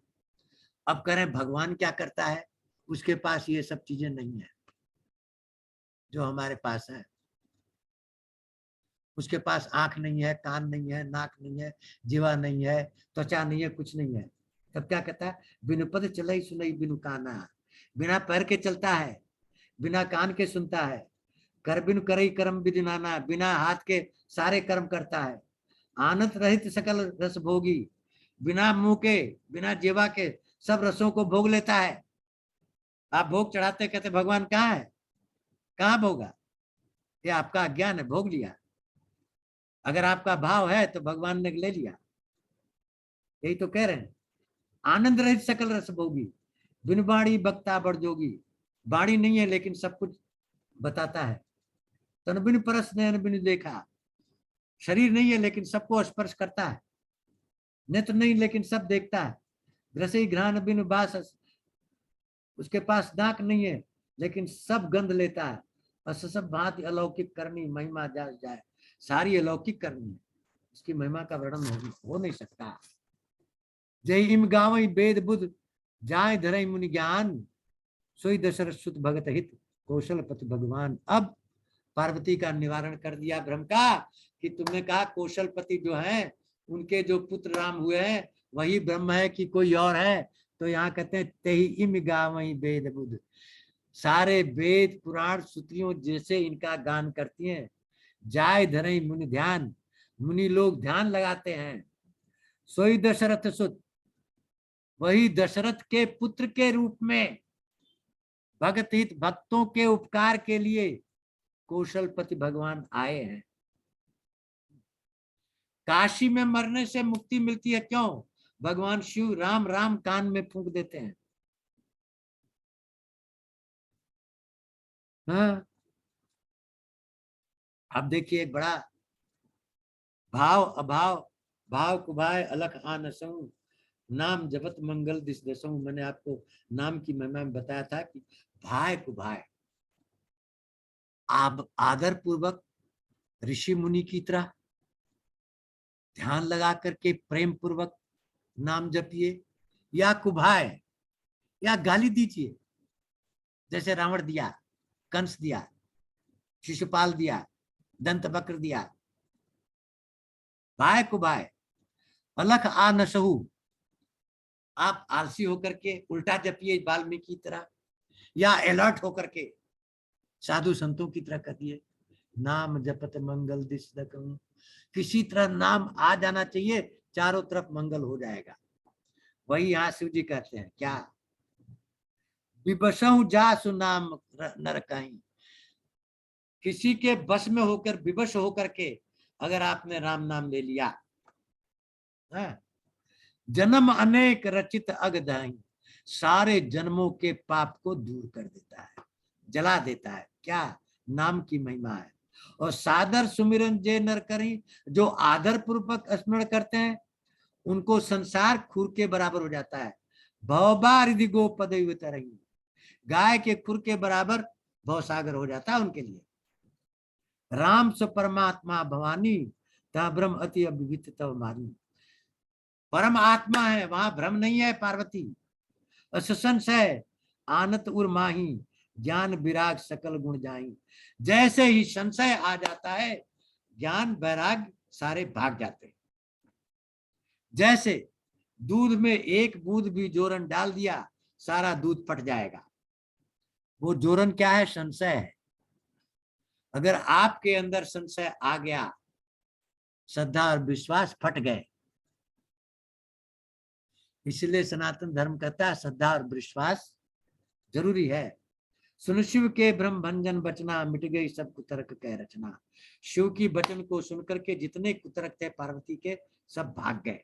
अब करें भगवान क्या करता है? उसके पास ये सब चीजें नहीं है जो हमारे पास है। उसके पास आंख नहीं है, कान नहीं है, नाक नहीं है, जीवा नहीं है, त्वचा नहीं है, कुछ नहीं है। तब क्या कहता है? बिनु पद चलई सुनई बिनु काना। बिना पैर के चलता है, बिना कान के सुनता है, कर बिनु करई कर्म विधि नाना। बिना हाथ के सारे कर्म करता है। आनंद रहित सकल रस भोगी, बिना मुंह के, बिना जीवा के सब रसों को भोग लेता है। आप भोग चढ़ाते, कहते भगवान कहाँ है? कहाँ भोगा? ये आपका अज्ञान है, भोग लिया। अगर आपका भाव है तो भगवान ने ले लिया। यही तो कह रहे हैं। आनंद रहित सकल रस भोगी, बिन बाणी बक्ता बड़ जोगी। बाणी नहीं है लेकिन सब कुछ बताता है। तन बिन परस नयन बिन देखा। शरीर नहीं है लेकिन सबको स्पर्श करता है। नेत्र नहीं लेकिन सब देखता है। रसई घ्राण बिन बास, उसके पास नाक नहीं है लेकिन सब गंध लेता है। और सब भांति अलौकिक करनी महिमा जाए, सारी अलौकिक करनी है, उसकी महिमा का वर्णन हो नहीं सकता। जय हिम गावई वेद बुद्ध जाय धरई मुनि ज्ञान, सोई दशरथ सुत भगत हित कौशलपति भगवान। अब पार्वती का निवारण कर दिया भ्रम का, कि तुमने कहा कौशलपति जो है उनके जो पुत्र राम हुए हैं वही ब्रह्म है कि कोई और है। तो यहाँ कहते हैं तेहि इम गावई वेद बुद्ध, सारे वेद पुराण श्रुतियों जैसे इनका गान करती हैं। जाय धरई मुनि ध्यान, मुनि लोग ध्यान लगाते हैं। सोई दशरथ सुत, वही दशरथ के पुत्र के रूप में भगत हित भक्तों के उपकार के लिए कौशलपति भगवान आए हैं। काशी में मरने से मुक्ति मिलती है, क्यों? भगवान शिव राम राम कान में फूंक देते हैं। हाँ, अब देखिए बड़ा भाव अभाव भाव कुभाय अलख आनसऊ, नाम जपत मंगल दिस दसऊ। मैंने आपको नाम की महिमा में बताया था कि भाई कुभाय, आप आदर पूर्वक ऋषि मुनि की तरह ध्यान लगा करके प्रेम पूर्वक नाम जपिए, या कुभाय या गाली दीजिए, जैसे रावण दिया, कंस दिया, शिशुपाल दिया, दंत वक्र दिया। भाई कुभाय अलख आ नसहु, आप आलसी होकर के उल्टा जपिए वाल्मीकि की तरह, या अलर्ट होकर के साधु संतों की तरह करिए। नाम जपत मंगल दिस दकऊं, किसी तरह नाम आ जाना चाहिए, चारों तरफ मंगल हो जाएगा। वही यहाँ शिव जी कहते हैं क्या, विवशहु जासु नाम नर कहीं, किसी के बस में होकर विवश होकर के अगर आपने राम नाम ले लिया, जन्म अनेक रचित अगदाई, सारे जन्मों के पाप को दूर कर देता है, जला देता है। क्या नाम की महिमा है। और सादर सुमिरन जे नर करी, जो आदर पूर्वक स्मरण करते हैं उनको संसार खुर के बराबर हो जाता है। भवबारिधि गो पद रही, गाय के खुर के बराबर भवसागर हो जाता है उनके लिए। राम स परमात्मा भवानी, ता ब्रह्म अति अभिवित तव मारी, परम आत्मा है, वहां भ्रम नहीं है। पार्वती असंशय आनत उर माही, ज्ञान विराग सकल गुण जाई। जैसे ही संशय आ जाता है ज्ञान वैराग सारे भाग जाते हैं। जैसे दूध में एक बूंद भी जोरन डाल दिया सारा दूध फट जाएगा। वो जोरन क्या है? संशय है। अगर आपके अंदर संशय आ गया, श्रद्धा और विश्वास फट गए। इसलिए सनातन धर्म कहता है श्रद्धा और विश्वास जरूरी है। सुन शिव के ब्रह्म भंजन बचना, मिट गई सब कुतर्क कह रचना। शिव की वचन को सुनकर के जितने कुतर्क थे पार्वती के सब भाग गए।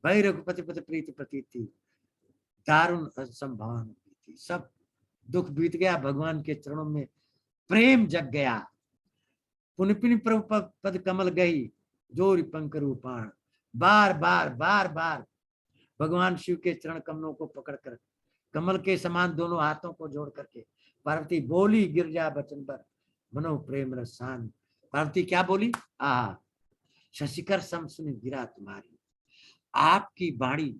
भाई रघुपति पति प्रीति प्रतीति, दारुण असंभावन, सब दुख बीत गया। भगवान के चरणों में प्रेम जग गया। पुनपिन प्रभु पद कमल गई, जोरी पंख रूपाण। बार बार बार बार भगवान शिव के चरण कमलों को पकड़कर कमल के समान दोनों हाथों को जोड़ करके पार्वती बोली, गिरजा बचन पर मनो प्रेम रसान। पार्वती क्या बोली? आ शशिकर सम सुनि गिरा तुम्हारी। आपकी वाणी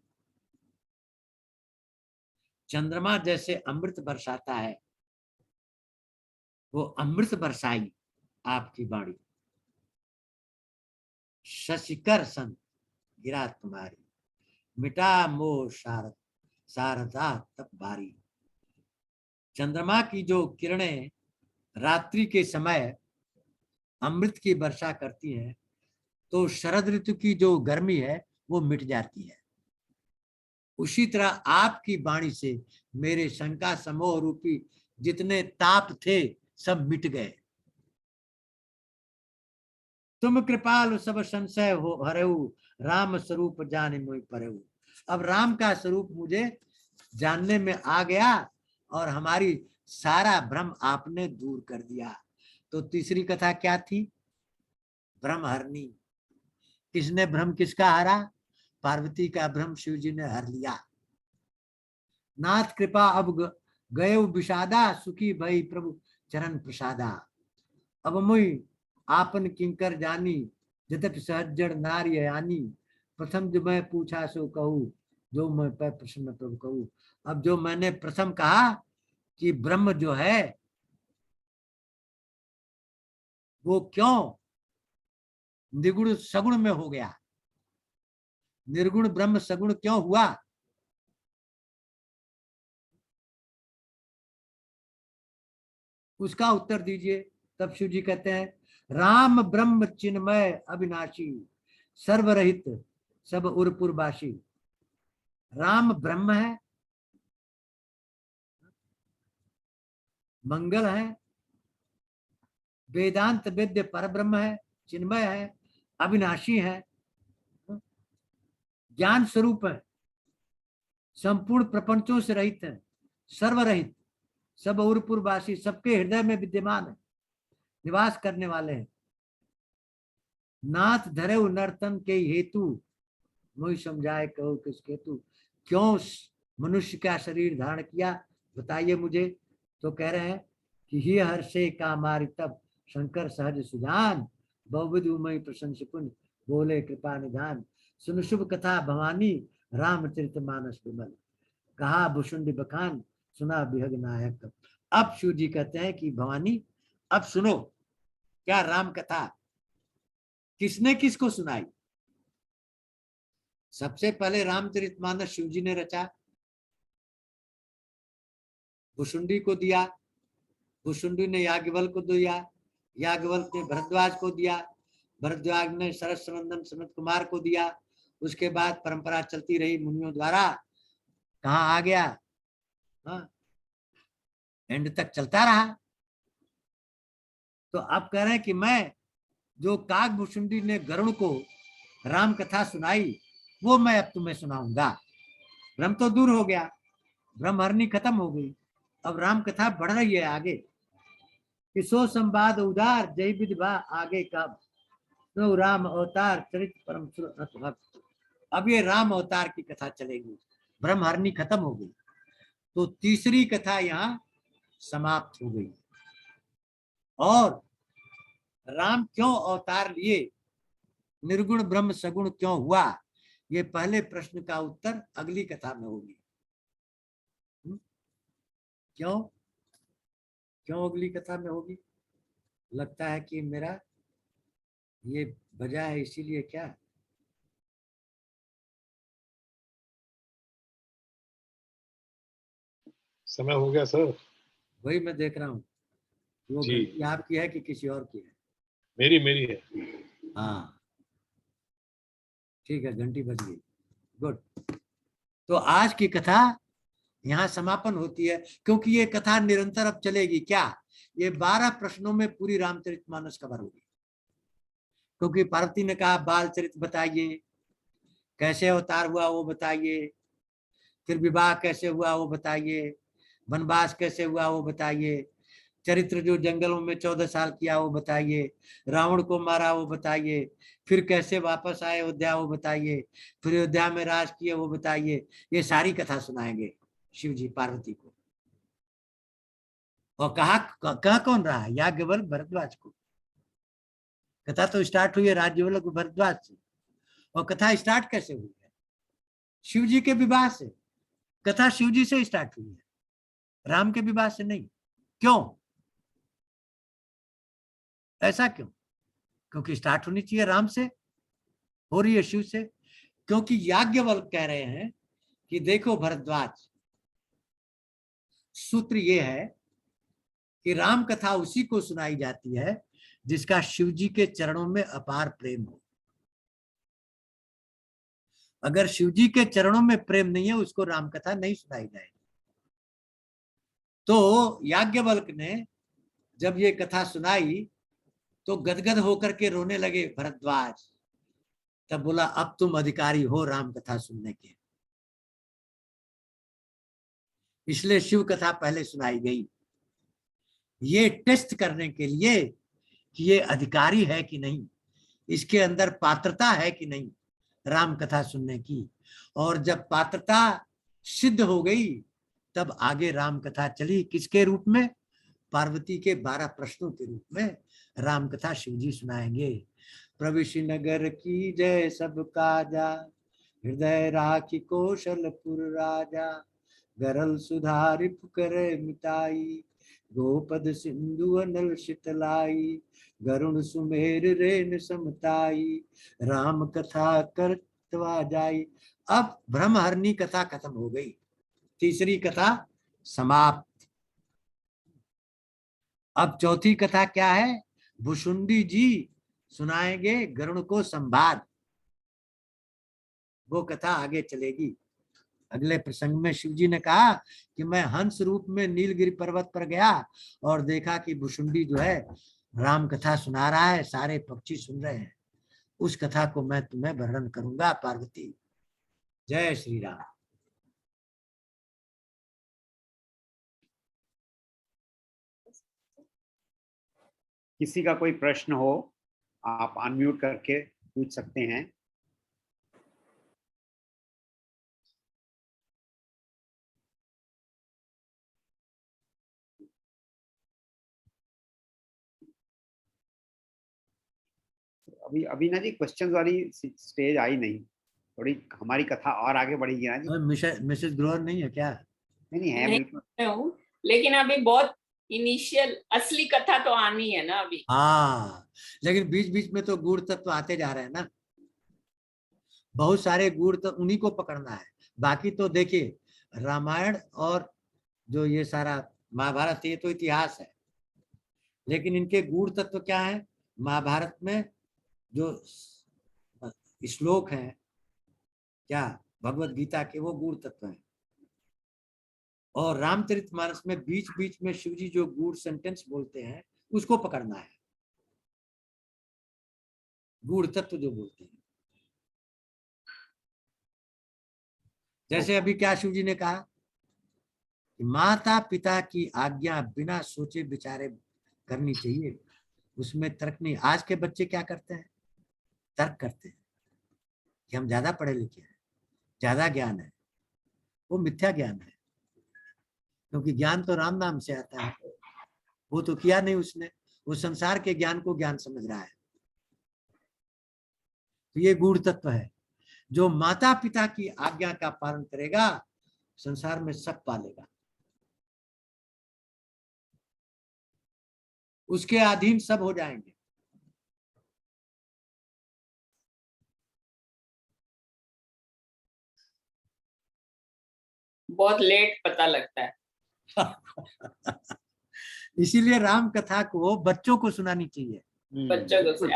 चंद्रमा जैसे अमृत बरसाता है, वो अमृत बरसाई आपकी वाणी। शशिकर सन गिरा तुम्हारी, मिटा मोह शारद शारदा तप भारी। चंद्रमा की जो किरणें रात्रि के समय अमृत की वर्षा करती हैं, तो शरद ऋतु की जो गर्मी है वो मिट जाती है। उसी तरह आपकी वाणी से मेरे शंका समोह रूपी जितने ताप थे सब मिट गए। तुम कृपालु सब संशय हो हरेऊ, राम स्वरूप जाने मोहि परेऊ। अब राम का स्वरूप मुझे जानने में आ गया और हमारी सारा भ्रम आपने दूर कर दिया। तो तीसरी कथा क्या थी? भ्रम हरनी। किसने भ्रम किसका हरा? पार्वती का भ्रम शिव जी ने हर लिया। नाथ कृपा अब गए विषादा सुखी भई प्रभु चरण प्रसादा। अब मुई आपन किंकर जानी जतप सहजड़ नारी यानी। प्रथम जो मैं पूछा सो कहूँ जो मैं पर प्रसन्न प्रभु कहूँ। अब जो मैंने प्रथम कहा कि ब्रह्म जो है वो क्यों निर्गुण सगुण में हो गया, निर्गुण ब्रह्म सगुण क्यों हुआ? उसका उत्तर दीजिए। तब शिव जी कहते हैं राम ब्रह्म चिन्मय अविनाशी सर्वरहित सब उर्पुरवासी। राम ब्रह्म है, मंगल है, वेदांत वेद्य पर ब्रह्म है, चिन्मय है, अविनाशी है, ज्ञान स्वरूप है, संपूर्ण प्रपंचों से रहित है, सर्वरहित, सब उर्पुरवासी, सबके हृदय में विद्यमान है, निवास करने वाले हैं। नाथ धरे नर्तन के हेतु मुझे समझाए कहो किस हेतु, क्यों मनुष्य का शरीर धारण किया बताइए मुझे। तो कह रहे हैं कि ही हर्षे का मारी तब शंकर सहज सुजान बहुविध उमय प्रशंस पुण्य बोले कृपा निधान। सुन शुभ कथा भवानी रामचरित मानस विमल कहा भुषुंडी बखान सुना बिहग नायक। अब शिव जी कहते हैं कि भवानी अब सुनो क्या राम कथा किसने किसको सुनाई। सबसे पहले रामचरितमानस शिव जी ने रचा, भुषुंडी को दिया, भुषुंडी ने याज्ञवल्क्य को दिया, याज्ञवल्क्य ने भरद्वाज को दिया, भरद्वाज ने सरसनंदन सनत कुमार को दिया। उसके बाद परंपरा चलती रही मुनियों द्वारा, कहाँ आ गया, एंड तक चलता रहा। तो अब कह रहे हैं कि मैं जो काग भुषुंडी ने गरुड़ को राम कथा सुनाई वो मैं अब तुम्हें सुनाऊंगा। भ्रम तो दूर हो गया, ब्रह्महरणी खत्म हो गई, अब राम कथा बढ़ रही है आगे। कि सो संवाद उदार जय विधवा आगे कब तो राम अवतार चरित परम भक्त। अब ये राम अवतार की कथा चलेगी, ब्रह्महरणी खत्म हो गई तो तीसरी कथा यहाँ समाप्त हो गई। और राम क्यों अवतार लिए, निर्गुण ब्रह्म सगुण क्यों हुआ, ये पहले प्रश्न का उत्तर अगली कथा में होगी। क्यों क्यों अगली कथा में होगी? लगता है कि मेरा ये वजह है इसीलिए क्या? समय हो गया सर। वही मैं देख रहा हूँ, वो जी। घंटी आपकी है कि किसी और की है? मेरी है। हाँ ठीक है, घंटी बज गई, गुड। तो आज की कथा यहाँ समापन होती है, क्योंकि ये कथा निरंतर अब चलेगी। क्या ये 12 प्रश्नों में पूरी रामचरितमानस कवर होगी? क्योंकि पार्वती ने कहा बाल चरित बताइए, कैसे अवतार हुआ वो बताइए, फिर विवाह कैसे हुआ वो बताइए, वनवास कैसे हुआ वो बताइए, चरित्र जो जंगलों में 14 साल किया वो बताइए, रावण को मारा वो बताइए, फिर कैसे वापस आए अयोध्या वो बताइए, फिर अयोध्या में राज किए वो बताइए। ये सारी कथा सुनाएंगे शिव जी पार्वती को। और कहा कौन रहा? याज्ञवल्क्य भरद्वाज को। कथा तो स्टार्ट हुई है याज्ञवल्क्य भरद्वाज से, और कथा स्टार्ट कैसे हुई है? शिव जी के विवाह से। कथा शिव जी से स्टार्ट हुई है, राम के विवाह से नहीं। क्यों? ऐसा क्यों? क्योंकि स्टार्ट होनी चाहिए राम से, हो रही है शिव से। क्योंकि याज्ञवल्क्य कह रहे हैं कि देखो भरद्वाज, सूत्र ये है कि राम कथा उसी को सुनाई जाती है जिसका शिव जी के चरणों में अपार प्रेम हो। अगर शिव जी के चरणों में प्रेम नहीं है उसको राम कथा नहीं सुनाई जाएगी। तो याज्ञवल्क्य ने जब ये कथा सुनाई तो गदगद होकर के रोने लगे भरद्वाज। तब बोला अब तुम अधिकारी हो राम कथा सुनने के। इसलिए शिव कथा पहले सुनाई गई, ये टेस्ट करने के लिए कि ये अधिकारी है कि नहीं, इसके अंदर पात्रता है कि नहीं राम कथा सुनने की। और जब पात्रता सिद्ध हो गई तब आगे राम कथा चली, किसके रूप में? पार्वती के 12 प्रश्नों के रूप में राम कथा शिव जी सुनाएंगे। प्रविशि नगर की जय सब काजा, हृदय राखी कौशलपुर राजा, गरल सुधारिप करे मिताई, गोपद सिंधु अनल शीतलाई, गरुण सुमेर रेन समताई, राम कथा करतवा जाई। अब ब्रह्महरणी कथा खत्म हो गई, तीसरी कथा समाप्त। अब चौथी कथा क्या है? भुशुंडी जी सुनाएंगे गरुण को संवाद। वो कथा आगे चलेगी। अगले प्रसंग में शिव जी ने कहा कि मैं हंस रूप में नीलगिरी पर्वत पर गया और देखा कि भुशुंडी जो है राम कथा सुना रहा है, सारे पक्षी सुन रहे हैं। उस कथा को मैं तुम्हें वर्णन करूंगा पार्वती। जय श्री राम। किसी का कोई प्रश्न हो आप अनम्यूट करके पूछ सकते हैं। अभी अभी ना जी क्वेश्चंस वाली स्टेज आई नहीं, थोड़ी हमारी कथा और आगे बढ़ेगी ना जी। मिसेस ग्रोवर नहीं है क्या? नहीं है नहीं बिल्कुल। हूँ, लेकिन अभी बहुत इनिशियल असली कथा तो आनी है ना अभी। हाँ, लेकिन बीच बीच में तो गूढ़ तत्व आते जा रहे हैं ना, बहुत सारे गूढ़ तत्व उन्हीं को पकड़ना है। बाकी तो देखिए रामायण और जो ये सारा महाभारत ये तो इतिहास है, लेकिन इनके गूढ़ तत्व क्या है? महाभारत में जो श्लोक हैं क्या भगवत गीता के, वो गूढ़ तत्व हैं। और रामचरितमानस में बीच बीच में शिव जी जो गूढ़ सेंटेंस बोलते हैं उसको पकड़ना है, गूढ़ तत्व जो बोलते हैं। जैसे अभी क्या शिव जी ने कहा कि माता पिता की आज्ञा बिना सोचे विचारे करनी चाहिए, उसमें तर्क नहीं। आज के बच्चे क्या करते हैं? तर्क करते हैं कि हम ज्यादा पढ़े लिखे हैं, ज्यादा ज्ञान है। वो मिथ्या ज्ञान है, क्योंकि ज्ञान तो राम नाम से आता है। वो तो किया नहीं उसने, वो संसार के ज्ञान को ज्ञान समझ रहा है। तो ये गूढ़ तत्व है। जो माता पिता की आज्ञा का पालन करेगा संसार में सब पालेगा, उसके अधीन सब हो जाएंगे। बहुत लेट पता लगता है। इसीलिए राम कथा को बच्चों को सुनानी चाहिए। बच्चों को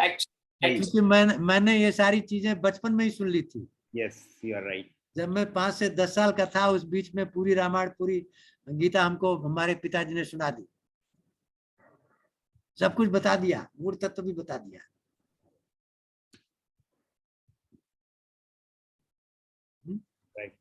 क्योंकि मैंने ये सारी चीजें बचपन में ही सुन ली थी। Yes you are right. जब मैं 5 से 10 साल का था, उस बीच में पूरी रामायण पूरी गीता हमको हमारे पिताजी ने सुना दी, सब कुछ बता दिया, गूढ़ तत्व भी बता दिया। राइट।